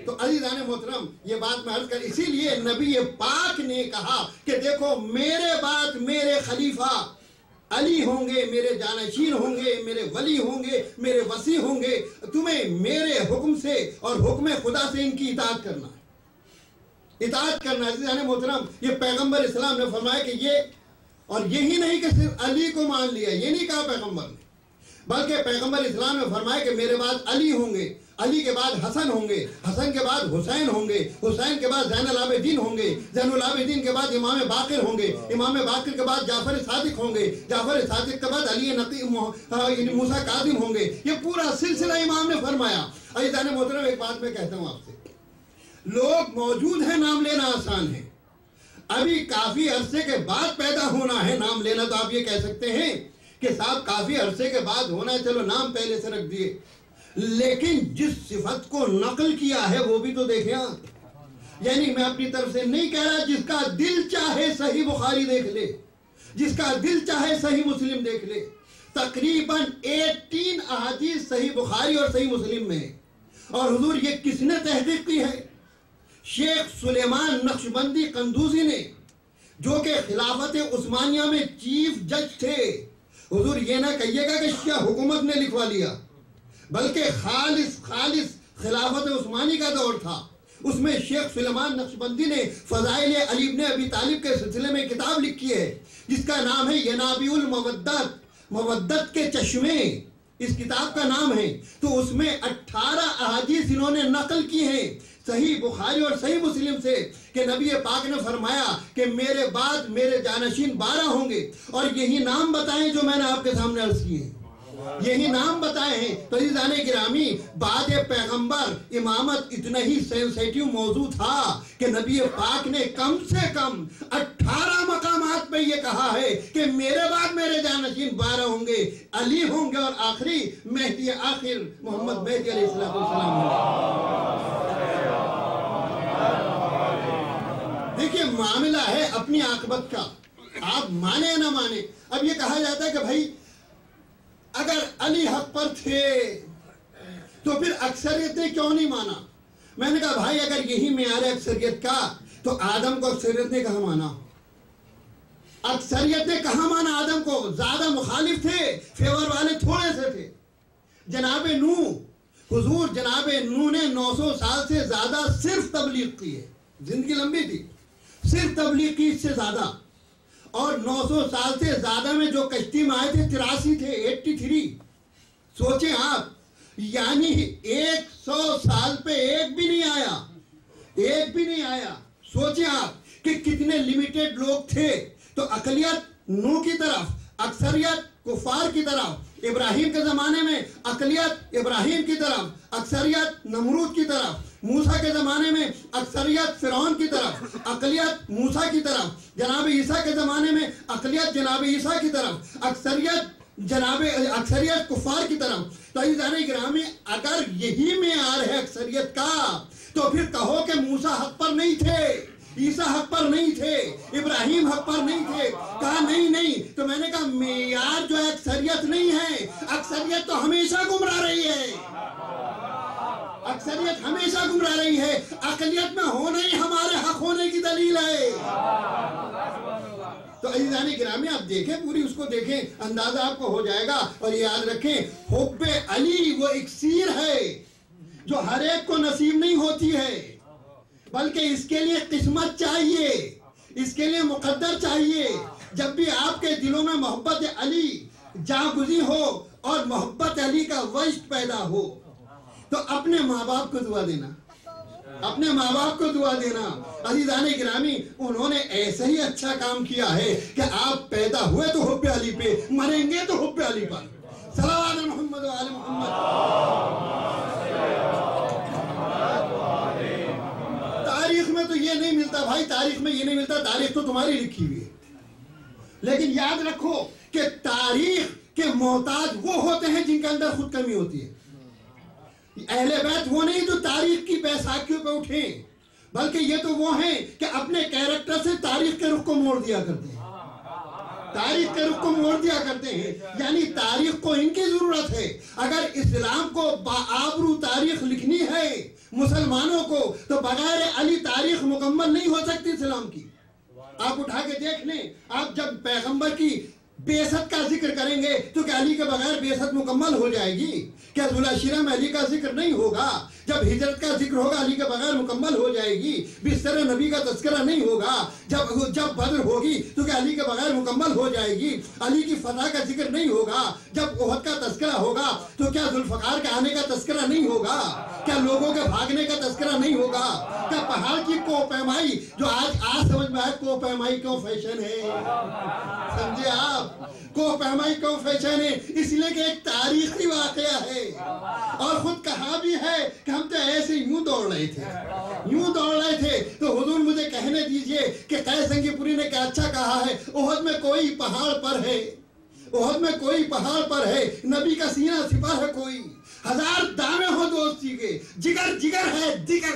تو عزیزان محترم, یہ بات میں عرض کر, اسی لیے نبی پاک نے کہا کہ دیکھو میرے بعد میرے خلیفہ علی ہوں گے, میرے جانشین ہوں گے, میرے ولی ہوں گے, میرے وصی ہوں گے. تمہیں میرے حکم سے اور حکم خدا سے ان کی اطاعت کرنا ہے, اطاعت کرنا. عزیزان محترم, یہ پیغمبر اسلام نے فرمایا کہ یہ, اور یہی نہیں کہ صرف علی کو مان لیا, یہ نہیں کہا پیغمبر نے, بلکہ پیغمبر اسلام نے فرمایا کہ میرے بعد علی ہوں گے, علی کے بعد حسن ہوں گے, حسن کے بعد حسین ہوں گے, حسین کے بعد زین العابدین ہوں گے, زین العابدین کے بعد امام باقر ہوں گے, امام باقر کے بعد جعفر صادق ہوں گے, جعفر صادق کے بعد علی نقی موسیٰ کاظم ہوں گے. یہ پورا سلسلہ امام نے فرمایا. عزیزان محترم, ایک بات میں کہتا ہوں آپ سے, لوگ موجود ہیں, نام لینا آسان ہے. ابھی کافی عرصے کے بعد پیدا ہونا ہے نام لینا, تو آپ یہ کہہ سکتے ہیں کہ صاحب کافی عرصے کے بعد ہونا ہے, چلو نام پہلے سے رکھ دیے. لیکن جس صفت کو نقل کیا ہے وہ بھی تو دیکھیں آپ. یعنی میں اپنی طرف سے نہیں کہہ رہا, جس کا دل چاہے صحیح بخاری دیکھ لے, جس کا دل چاہے صحیح مسلم دیکھ لے. تقریباً 18 احادیث صحیح بخاری اور صحیح مسلم میں ہے. اور حضور یہ کس نے تحقیق کی ہے؟ شیخ سلیمان نقشبندی قندوزی نے, جو کہ خلافت عثمانیہ میں چیف جج تھے. حضور یہ نہ کہیے گا کہ شیعہ حکومت نے لکھوا لیا, بلکہ خالص خلافت عثمانی کا دور تھا. اس میں شیخ سلیمان نقشبندی نے فضائل علی ابن ابی طالب کے سلسلے میں کتاب لکھی ہے جس کا نام ہے ینابیع المودت, مودت کے چشمے اس کتاب کا نام ہے. تو اس میں 18 احادیث انہوں نے نقل کی ہیں صحیح بخاری اور صحیح مسلم سے کہ نبی پاک نے فرمایا کہ میرے بعد میرے جانشین 12 ہوں گے, اور یہی نام بتائیں جو میں نے آپ کے سامنے عرض کیے ہیں, یہی نام بتائے ہیں. تو عزیزان گرامی, بعد پیغمبر امامت اتنا ہی سینسیٹیو موضوع تھا کہ نبی پاک نے کم سے کم 18 مقامات پہ یہ کہا ہے کہ میرے بعد میرے جانشین 12 ہوں گے, علی ہوں گے, اور آخری مہدی آخر محمد مہدی علیہ السلام ہوں گے. دیکھیے معاملہ ہے اپنی عاقبت کا, آپ مانے نہ مانے. اب یہ کہا جاتا ہے کہ بھائی اگر علی حق پر تھے تو پھر اکثریت نے کیوں نہیں مانا؟ میں نے کہا بھائی اگر یہی معیار ہے اکثریت کا, تو آدم کو اکثریت نے کہاں مانا؟ اکثریت نے کہاں مانا آدم کو؟ زیادہ مخالف تھے, فیور والے تھوڑے سے تھے. جناب نوح, حضور جناب نوح نے 900 سال سے زیادہ صرف تبلیغ کی ہے, زندگی لمبی تھی, صرف تبلیغ کی اس سے زیادہ. اور 900 سال سے زیادہ میں جو کشتی میں آئے تھے 83 تھے, 83. سوچیں آپ, یعنی 100 سال پہ ایک بھی نہیں آیا, ایک بھی نہیں آیا. سوچیں آپ کہ کتنے لیمیٹڈ لوگ تھے. تو اقلیت نوح کی طرف, اکثریت کفار کی طرف. ابراہیم کے زمانے میں اقلیت ابراہیم کی طرف, اکثریت نمرود کی طرف. موسیٰ کے زمانے میں اکثریت فرعون کی طرف, اقلیت موسیٰ کی طرف. جناب عیسیٰ کے زمانے میں اقلیت جناب عیسیٰ کی طرف, اکثریت کفار کی طرف. تو عزیزان گرامی, اگر یہی معیار ہے اکثریت کا, تو پھر کہو کہ موسیٰ حق پر نہیں تھے, عیسیٰ حق پر نہیں تھے, ابراہیم حق پر نہیں تھے. کہا نہیں. تو میں نے کہا معیار جو ہے اکثریت نہیں ہے, اکثریت تو ہمیشہ گمراہ رہی ہے, اکثریت ہمیشہ گمراہ رہی ہے. اقلیت میں ہونا ہی ہمارے حق ہونے کی دلیل ہے. تو عزیزان گرامی آپ دیکھیں, پوری اس کو دیکھیں, اندازہ آپ کو ہو جائے گا. اور یہ یاد رکھیں, حب علی وہ اکسیر ہے جو ہر ایک کو نصیب نہیں ہوتی ہے, بلکہ اس کے لیے قسمت چاہیے, اس کے لیے مقدر چاہیے. جب بھی آپ کے دلوں میں محبت علی جاگزی ہو اور محبت علی کا وجد پیدا ہو, تو اپنے ماں باپ کو دعا دینا, اپنے ماں باپ کو دعا دینا. عزیزان گرامی انہوں نے ایسا ہی اچھا کام کیا ہے کہ آپ پیدا ہوئے تو حب علی پہ، مریں گے تو حب علی پر. صلوات محمد و آل محمد. تاریخ میں تو یہ نہیں ملتا بھائی، تاریخ میں یہ نہیں ملتا، تاریخ تو تمہاری لکھی ہوئی ہے. لیکن یاد رکھو کہ تاریخ کے محتاج وہ ہوتے ہیں جن کے اندر خود کمی ہوتی ہے. اہل بیت وہ نہیں جو تاریخ کی بیساکھیوں پہ اٹھیں، بلکہ یہ تو وہ ہیں کہ اپنے کیریکٹر سے تاریخ کے رخ کو موڑ دیا کرتے ہیں. تاریخ کے رخ کو موڑ دیا کرتے ہیں، یعنی تاریخ کو ان کی ضرورت ہے. اگر اسلام کو بآبرو تاریخ لکھنی ہے مسلمانوں کو تو بغیر علی تاریخ مکمل نہیں ہو سکتی اسلام کی. آپ اٹھا کے دیکھ لیں، آپ جب پیغمبر کی بیعت کا ذکر کریں گے تو کیا علی کے بغیر بیعت مکمل ہو جائے گی؟ کیا ذوالعشیرہ میں علی کا ذکر نہیں ہوگا؟ جب ہجرت کا ذکر ہوگا علی کے بغیر مکمل ہو جائے گی؟ بستر نبی کا تذکرہ نہیں ہوگا؟ جب بدر ہوگی تو کیا علی کے بغیر مکمل ہو جائے گی؟ علی کی فتح کا ذکر نہیں ہوگا؟ جب احد کا تذکرہ ہوگا تو کیا ذوالفقار کے آنے کا تذکرہ نہیں ہوگا؟ کیا لوگوں کے بھاگنے کا تذکرہ نہیں ہوگا؟ کیا پہاڑ کی کوہ پیمائی جو آج سمجھ میں آئے کوہ پیمائی کیوں فیشن ہے؟ سمجھے آپ؟ کوہ پیمائی کیوں فیشن ہے؟ اس لیے کہ ایک تاریخی واقعہ ہے. اور خود کہا بھی ہے کہ ہم تو ایسے یوں دوڑ رہے تھے تو حضور مجھے کہنے دیجئے کہ قیس سنگی پوری نے کیا اچھا کہا ہے، احد میں کوئی پہاڑ پر ہے، نبی کا سینہ سپر ہے کوئی، ہزار دامے ہو دوستی کے، جگر ہے دیگر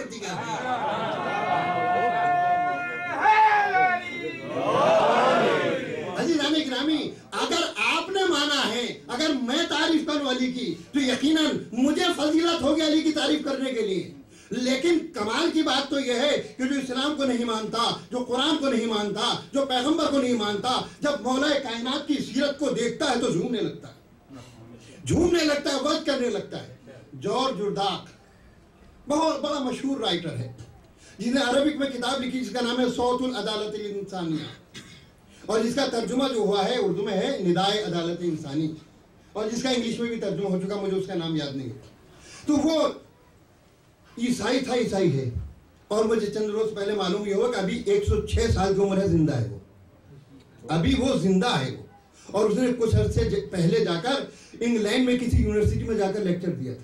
عزیزان گرامی. اگر آپ نے مانا ہے، اگر میں تعریف کروں علی کی تو یقیناً مجھے فضیلت ہوگی علی کی تعریف کرنے کے لیے. لیکن کمال کی بات تو یہ ہے کہ جو اسلام کو نہیں مانتا، جو قرآن کو نہیں مانتا، جو پیغمبر کو نہیں مانتا، جب مولا کائنات کی سیرت کو دیکھتا ہے تو جھومنے لگتا ہے، وجد کرنے لگتا ہے. جارج جرداق بہت بڑا مشہور رائٹر ہے جس نے عربک میں کتاب لکھی جس کا نام ہے صوت العدالت الانسانیہ، اور جس کا ترجمہ جو ہوا ہے اردو میں ہے ندائے عدالت انسانی، اور جس کا انگلش میں بھی ترجمہ ہو چکا، مجھے اس کا نام یاد نہیں ہے. تو وہ عیسائی ہے، اور مجھے چند روز پہلے معلوم یہ ہوا کہ ابھی 106 سال کی عمر ہے، زندہ ہے وہ، ابھی وہ زندہ ہے وہ. اور اس نے کچھ عرصے پہلے جا کر انگلینڈ میں کسی یونیورسٹی میں جا کر لیکچر دیا تھا.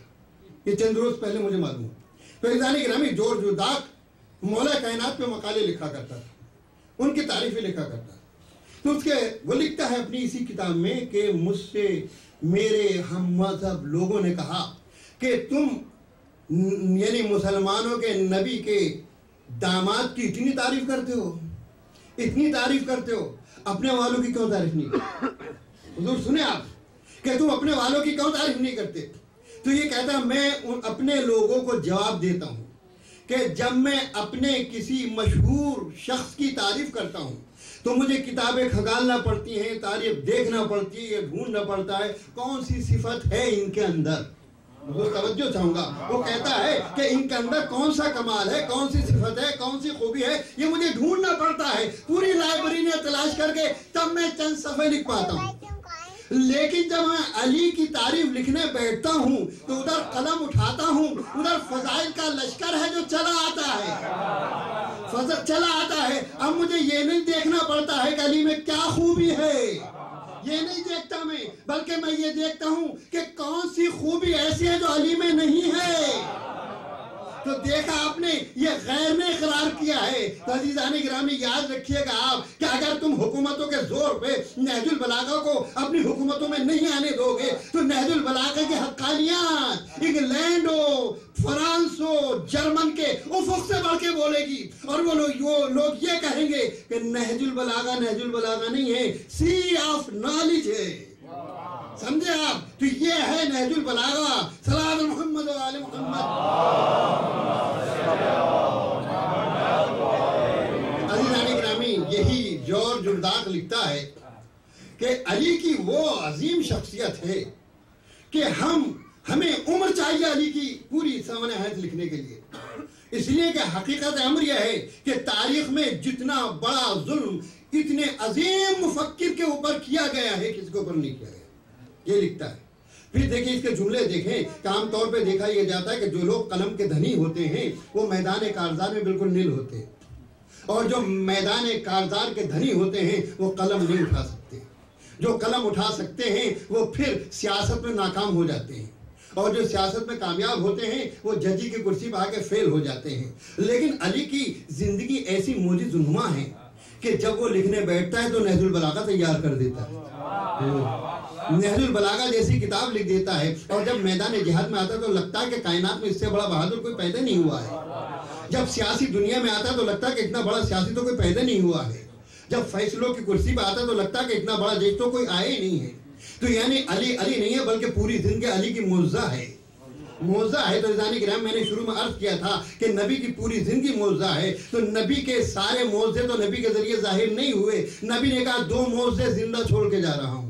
یہ چند روز پہلے مجھے معلوم ہوا. تو عزیزان گرامی جارج جرداق مولا کائنات پہ مقالے لکھا کرتا تھا، ان کی تعریفیں لکھا کرتا تھا. تو وہ لکھتا ہے اپنی اسی کتاب میں کہ مجھ سے میرے ہم مذہب لوگوں نے کہا کہ تم یعنی مسلمانوں کے نبی کے داماد کی اتنی تعریف کرتے ہو، اپنے والوں کی کیوں تعریف نہیں کرتے؟ حضور سنیں آپ کہ تم اپنے والوں کی کیوں تعریف نہیں کرتے؟ تو یہ کہتا ہے میں اپنے لوگوں کو جواب دیتا ہوں کہ جب میں اپنے کسی مشہور شخص کی تعریف کرتا ہوں تو مجھے کتابیں کھنگالنا پڑتی ہیں، تاریخ دیکھنا پڑتی ہے، ڈھونڈنا پڑتا ہے کون سی صفت ہے ان کے اندر. توجہ چاہوں گا، وہ کہتا ہے کہ ان کے اندر کون سا کمال ہے، کون سی صفت ہے، کون سی خوبی ہے، یہ مجھے ڈھونڈنا پڑتا ہے. پوری لائبریری میں تلاش کر کے تب میں چند صفحے لکھ پاتا ہوں. لیکن جب میں علی کی تعریف لکھنے بیٹھتا ہوں تو ادھر قلم اٹھاتا ہوں، ادھر فضائل کا لشکر ہے جو چلا آتا ہے. اب مجھے یہ نہیں دیکھنا پڑتا ہے کہ علی میں کیا خوبی ہے، یہ نہیں دیکھتا میں، بلکہ میں یہ دیکھتا ہوں کہ کون سی خوبی ایسی ہے جو علی میں نہیں ہے. تو دیکھا آپ نے یہ غیر نے اقرار کیا ہے. تو عزیزان گرامی یاد رکھیے گا آپ کہ اگر تم حکومتوں کے زور پہ نہج البلاغہ کو اپنی حکومتوں میں نہیں آنے دو گے تو نہج البلاغہ کی حقانیات انگلینڈ ہو، فرانس ہو، جرمن کے افق سے بڑھ کے بولے گی، اور وہ لوگ یہ کہیں گے کہ نہج البلاغہ نہیں ہے، سی آف نالج ہے. سمجھے آپ؟ تو یہ ہے نہج البلاغہ. صلوات محمد و آل محمد. عزیزان گرامی یہی جارج جرداق لکھتا ہے کہ علی کی وہ عظیم شخصیت ہے کہ ہمیں عمر چاہیے علی کی پوری سامنے حیات لکھنے کے لیے. اس لیے کہ حقیقت امر یہ ہے کہ تاریخ میں جتنا بڑا ظلم اتنے عظیم مفکر کے اوپر کیا گیا ہے کسی کے اوپر نہیں کیا گیا. یہ لکھتا ہے پھر دیکھیں اس کے جملے دیکھیں کہ عام طور پہ دیکھا یہ جاتا ہے کہ جو لوگ قلم کے دھنی ہوتے ہیں وہ میدان کارزار میں بالکل نیل ہوتے ہیں، اور جو میدان کارزار کے دھنی ہوتے ہیں وہ قلم نہیں اٹھا سکتے، جو قلم اٹھا سکتے ہیں وہ پھر سیاست میں ناکام ہو جاتے ہیں، اور جو سیاست میں کامیاب ہوتے ہیں وہ ججی کی کرسی پہ آ کے فیل ہو جاتے ہیں۔ لیکن علی کی زندگی ایسی موجز نما ہے کہ جب وہ لکھنے بیٹھتا ہے تو نہج البلاغہ تیار کر دیتا ہے، نہج البلاغہ جیسی کتاب لکھ دیتا ہے، اور جب میدان جہاد میں آتا ہے تو لگتا ہے کہ کائنات میں اس سے بڑا بہادر کوئی پیدا نہیں ہوا ہے، جب سیاسی دنیا میں آتا ہے تو لگتا ہے کہ اتنا بڑا سیاسی تو کوئی پیدا نہیں ہوا ہے، جب فیصلوں کی کرسی پہ آتا ہے تو لگتا ہے کہ اتنا بڑا جج تو کوئی آئے ہی نہیں ہے۔ تو یعنی علی علی نہیں ہے بلکہ پوری زندگی علی کی معجزہ ہے، معجزہ ہے۔ تو عزیزان کرام میں نے شروع میں عرض کیا تھا کہ نبی کی پوری زندگی معجزہ ہے، تو نبی کے سارے معجزے تو نبی کے ذریعے ظاہر نہیں ہوئے۔ نبی نے کہا 2 معجزے زندہ چھوڑ کے جا رہا ہوں،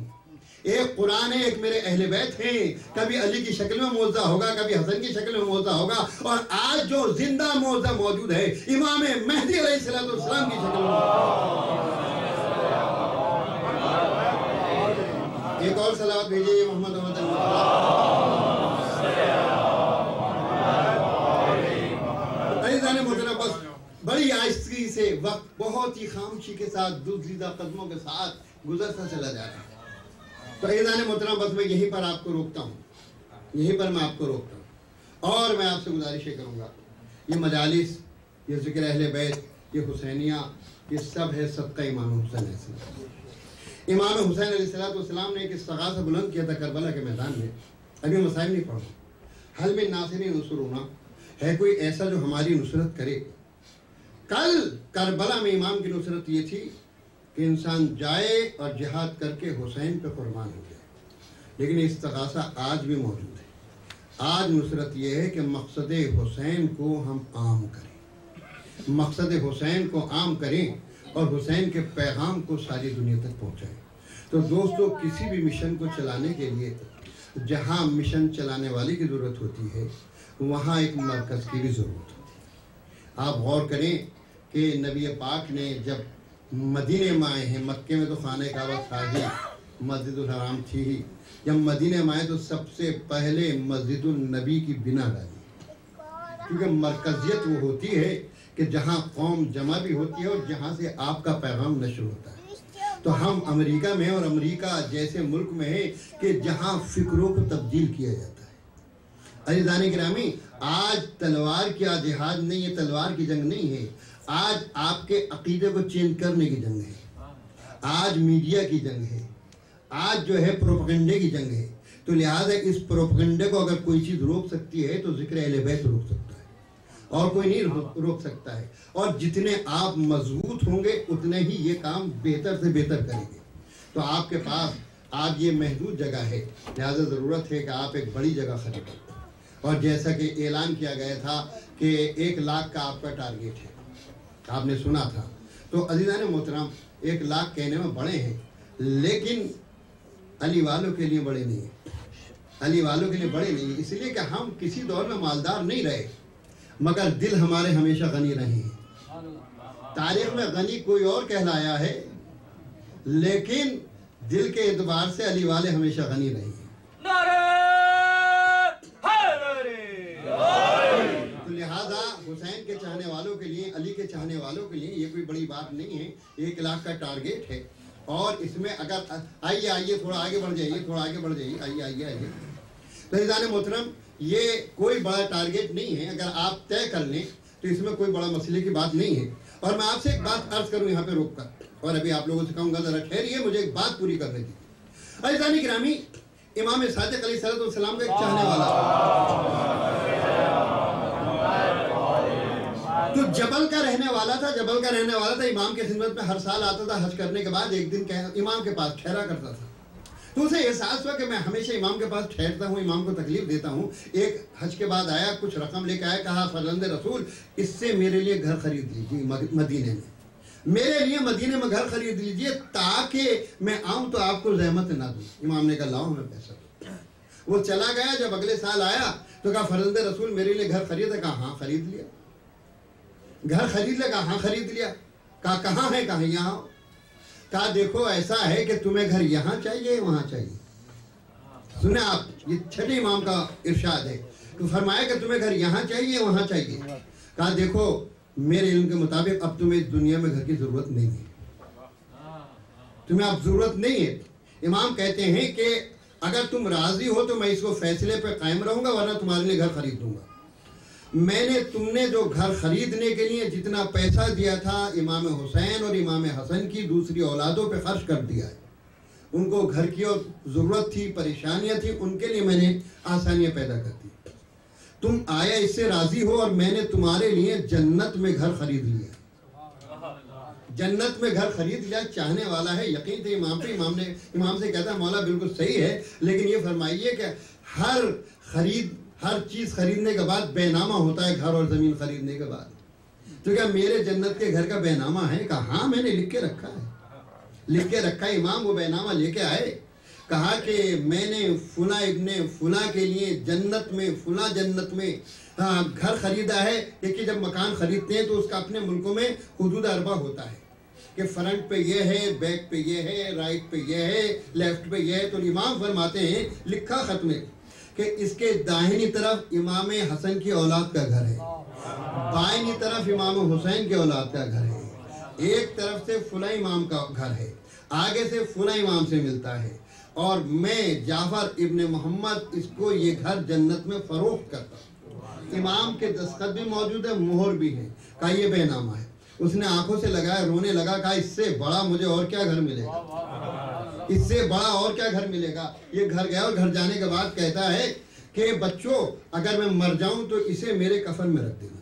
ایک قرآن ہے، ایک میرے اہل بیت ہیں، کبھی علی کی شکل میں معجزہ ہوگا، کبھی حسن کی شکل میں معجزہ ہوگا، اور آج جو زندہ معجزہ موجود ہے امام مہدی علیہ السلام کی شکل میں۔ ایک اور صلوات بھیجیے محمد محمد عزیزان محترم، بس بڑی آہستگی سے وقت بہت ہی خاموشی کے ساتھ دوسریدہ قدموں کے ساتھ گزرتا چلا جا رہا ہے۔ تو عزیزان محترم بس میں یہیں پر آپ کو روکتا ہوں، یہیں پر میں آپ کو روکتا ہوں، اور میں آپ سے گزارشیں کروں گا، یہ مجالس، یہ ذکر اہل بیت، یہ حسینیہ، یہ سب ہے صدقہ امام حسین علیہ السلام۔ امام حسین علیہ السلام نے ایک استغاثہ بلند کیا تھا کربلا کے میدان میں۔ ابھی مسائل نہیں پڑھا، حل من ناصر نصرنا، ہے کوئی ایسا جو ہماری نصرت کرے۔ کل کربلا میں امام کی نصرت یہ تھی کہ انسان جائے اور جہاد کر کے حسین پہ قربان ہو جائے، لیکن استغاثہ آج بھی موجود ہے۔ آج نصرت یہ ہے کہ مقصد حسین کو ہم عام کریں، مقصد حسین کو عام کریں اور حسین کے پیغام کو ساری دنیا تک پہنچائیں۔ تو دوستو، کسی بھی مشن کو چلانے کے لیے جہاں مشن چلانے والی کی ضرورت ہوتی ہے وہاں ایک مرکز کی بھی ضرورت ہوتی ہے۔ آپ غور کریں کہ نبی پاک نے جب مدینے میں آئے ہیں، مکے میں تو خانہ کعبہ تھا ہی، مسجد الحرام تھی ہی، جب مدینے میں آئے تو سب سے پہلے مسجد النبی کی بنا ڈالی، کیونکہ مرکزیت وہ ہوتی ہے کہ جہاں قوم جمع بھی ہوتی ہے اور جہاں سے آپ کا پیغام نشر ہوتا ہے۔ تو ہم امریکہ میں، اور امریکہ جیسے ملک میں ہے کہ جہاں فکروں کو تبدیل کیا جاتا ہے۔ عزیزان گرامی، آج تلوار کی جہاد نہیں ہے، تلوار کی جنگ نہیں ہے، آج آپ کے عقیدے کو چینج کرنے کی جنگ ہے، آج میڈیا کی جنگ ہے، آج جو ہے پروپیگنڈے کی جنگ ہے۔ تو لہٰذا اس پروپیگنڈے کو اگر کوئی چیز روک سکتی ہے تو ذکر اہل بیت روک سکتا ہے، اور کوئی نہیں روک سکتا ہے۔ اور جتنے آپ مضبوط ہوں گے اتنے ہی یہ کام بہتر سے بہتر کریں گے۔ تو آپ کے پاس آج یہ محدود جگہ ہے، لہذا ضرورت ہے کہ آپ ایک بڑی جگہ خریدیں، اور جیسا کہ اعلان کیا گیا تھا کہ 1 لاکھ کا آپ کا ٹارگیٹ ہے، آپ نے سنا تھا۔ تو عزیزان محترم، 1 لاکھ کہنے میں بڑے ہیں، لیکن علی والوں کے لیے بڑے نہیں ہیں، علی والوں کے لیے بڑے نہیں ہیں، اس لیے کہ ہم کسی دور میں مالدار نہیں رہے، مگر دل ہمارے ہمیشہ غنی رہے ہیں۔ تاریخ میں غنی کوئی اور کہلایا ہے، لیکن دل کے اعتبار سے علی والے ہمیشہ غنی رہے ہیں۔ تو لہذا حسین کے چاہنے والوں کے لیے، علی کے چاہنے والوں کے لیے یہ کوئی بڑی بات نہیں ہے، 1 لاکھ کا ٹارگیٹ ہے، اور اس میں اگر آئیے تھوڑا آگے بڑھ جائیے، تھوڑا آگے بڑھ جائیے، آئیے۔ تو عزیزان محترم، یہ کوئی بڑا ٹارگیٹ نہیں ہے، اگر آپ طے کر لیں تو اس میں کوئی بڑا مسئلے کی بات نہیں ہے۔ اور میں آپ سے ایک بات عرض کروں یہاں پہ روک کر، اور ابھی آپ لوگوں سے کہوں گا ذرا ٹھہریے، مجھے ایک بات پوری کرنے دیجیے۔ عزیزان گرامی، امام صادق علیہ السلام کا ایک چاہنے والا تو جبل کا رہنے والا تھا، امام کے خدمت میں ہر سال آتا تھا، حج کرنے کے بعد ایک دن امام کے پاس ٹھہرا کرتا تھا۔ تو اسے احساس ہوا کہ میں ہمیشہ امام کے پاس ٹھہرتا ہوں، امام کو تکلیف دیتا ہوں۔ ایک حج کے بعد آیا، کچھ رقم لے کے آیا، کہا فرزند رسول اس سے میرے لیے گھر خرید لیجیے مدینے میں، میرے لیے مدینے میں گھر خرید لیجیے تاکہ میں آؤں تو آپ کو زحمت نہ دوں۔ امام نے کہا لاؤ ہمیں پیسہ دو۔ وہ چلا گیا، جب اگلے سال آیا تو کہا فرزند رسول میرے لیے گھر خریدا؟ کہا ہاں خرید لیا۔ گھر خرید لیا؟ کہا ہاں خرید لیا۔ کہا کہاں ہے؟ کہا یہاں۔ کہا دیکھو ایسا ہے کہ تمہیں گھر یہاں چاہیے وہاں چاہیے؟ سنیں آپ، یہ چھٹے امام کا ارشاد ہے تو فرمایا کہ تمہیں گھر یہاں چاہیے وہاں چاہیے؟ کہا دیکھو میرے علم کے مطابق اب تمہیں اس دنیا میں گھر کی ضرورت نہیں ہے، تمہیں اب ضرورت نہیں ہے۔ امام کہتے ہیں کہ اگر تم راضی ہو تو میں اس کو فیصلے پہ قائم رہوں گا، ورنہ تمہارے لیے گھر خرید دوں گا۔ تم نے جو گھر خریدنے کے لیے جتنا پیسہ دیا تھا امام حسین اور امام حسن کی دوسری اولادوں پہ خرچ کر دیا ہے۔ ان کو گھر کی اور ضرورت تھی، پریشانیاں تھیں، ان کے لیے میں نے آسانیاں پیدا کر دی۔ تم آیا اس سے راضی ہو اور میں نے تمہارے لیے جنت میں گھر خرید لیا، جنت میں گھر خرید لیا۔ چاہنے والا ہے، یقین تھے امام پہ، امام سے کہتا ہے مولا بالکل صحیح ہے، لیکن یہ فرمائیے کہ ہر چیز خریدنے کے بعد بے نامہ ہوتا ہے، گھر اور زمین خریدنے کے بعد، تو کیا میرے جنت کے گھر کا بے نامہ ہے؟ کہا ہاں میں نے لکھ کے رکھا ہے، لکھ کے رکھا ہے۔ امام وہ بے نامہ لے کے آئے، کہا کہ میں نے فلاں ابن فلاں کے لیے جنت میں گھر خریدا ہے۔ دیکھیے جب مکان خریدتے ہیں تو اس کا اپنے ملکوں میں حدود اربع ہوتا ہے کہ فرنٹ پہ یہ ہے، بیک پہ یہ ہے، رائٹ پہ یہ ہے، لیفٹ پہ یہ ہے۔ تو امام فرماتے ہیں لکھا خط میں کہ اس کے داہنی طرف امام حسن کی اولاد کا گھر ہے، بائیں طرف امام حسین کی اولاد کا گھر ہے، ایک طرف سے فلاں امام کا گھر ہے، آگے سے فلاں امام سے ملتا ہے، اور میں جعفر ابن محمد اس کو یہ گھر جنت میں فروخت کرتا ہوں۔ امام کے دستخط بھی موجود ہے، مہر بھی ہے۔ کہا یہ بے نامہ ہے۔ اس نے آنکھوں سے لگایا، رونے لگا، کہا اس سے بڑا مجھے اور کیا گھر ملے گا، اس سے بڑا اور کیا گھر ملے گا۔ یہ گھر گیا اور گھر جانے کے بعد کہتا ہے کہ بچوں اگر میں مر جاؤں تو اسے میرے کفن میں رکھ دینا۔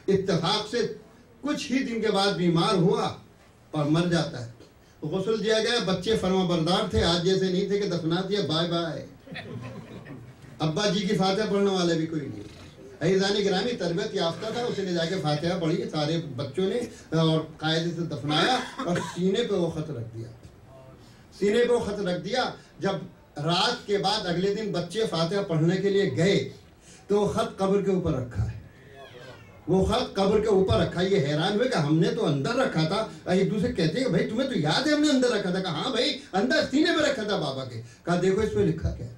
اتفاق سے کچھ ہی دن کے بعد بیمار ہوا اور مر جاتا ہے، غسل دیا گیا، بچے فرما بردار تھے، آج جیسے نہیں تھے کہ دفنا دیا، بائے بائے۔ ابا جی کی فاتحہ پڑھنے والے بھی کوئی نہیں۔ عزیزان گرامی تربیت یافتہ تھا، اسے لے جا کے فاتحہ پڑھی سارے بچوں نے اور قاعدے سے دفنایا اور سینے پہ وہ خط رکھ دیا، سینے پہ وہ خط رکھ دیا۔ جب رات کے بعد اگلے دن بچے فاتحہ پڑھنے کے لیے گئے تو وہ خط قبر کے اوپر رکھا ہے، وہ خط قبر کے اوپر رکھا۔ یہ حیران ہوئے کہ ہم نے تو اندر رکھا تھا۔ ایک دوسرے کہتے ہیں کہ بھائی تمہیں تو یاد ہے ہم نے اندر رکھا تھا؟ کہا ہاں بھائی اندر سینے پہ رکھا تھا بابا کے۔ کہا دیکھو اس پہ لکھا کیا ہے۔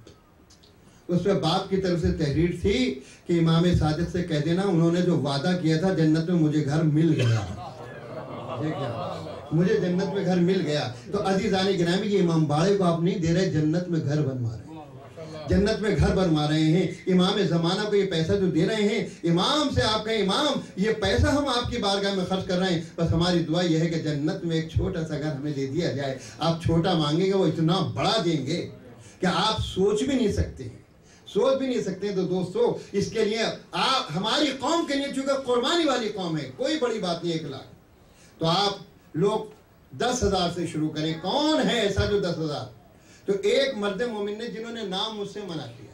اس پہ باپ کی طرف سے تحریر تھی کہ امام صادق سے کہہ دینا انہوں نے جو وعدہ کیا تھا جنت میں مجھے گھر مل گیا، مجھے جنت میں گھر مل گیا۔ تو عزیزان گرامی یہ امام باڑے کو آپ نہیں دے رہے، جنت میں گھر بنوا رہے ہیں، جنت میں گھر بنوا رہے ہیں۔ امام زمانہ کو یہ پیسہ جو دے رہے ہیں، امام سے آپ کہیں امام یہ پیسہ ہم آپ کی بارگاہ میں خرچ کر رہے ہیں، بس ہماری دعا یہ ہے کہ جنت میں ایک چھوٹا سا گھر ہمیں دے دیا جائے۔ آپ چھوٹا مانگیں گے وہ اتنا بڑا دیں گے کہ آپ سوچ بھی نہیں سکتے ہیں، سوچ بھی نہیں سکتے۔ تو دوستو اس کے لیے آپ ہماری قوم کے لیے چونکہ قربانی والی قوم ہے، کوئی بڑی بات نہیں 1 لاکھ، تو آپ لوگ 10,000 سے شروع کریں۔ کون ہے ایسا جو 10,000؟ تو ایک مرد مومن نے جنہوں نے نام مجھ سے منع کیا،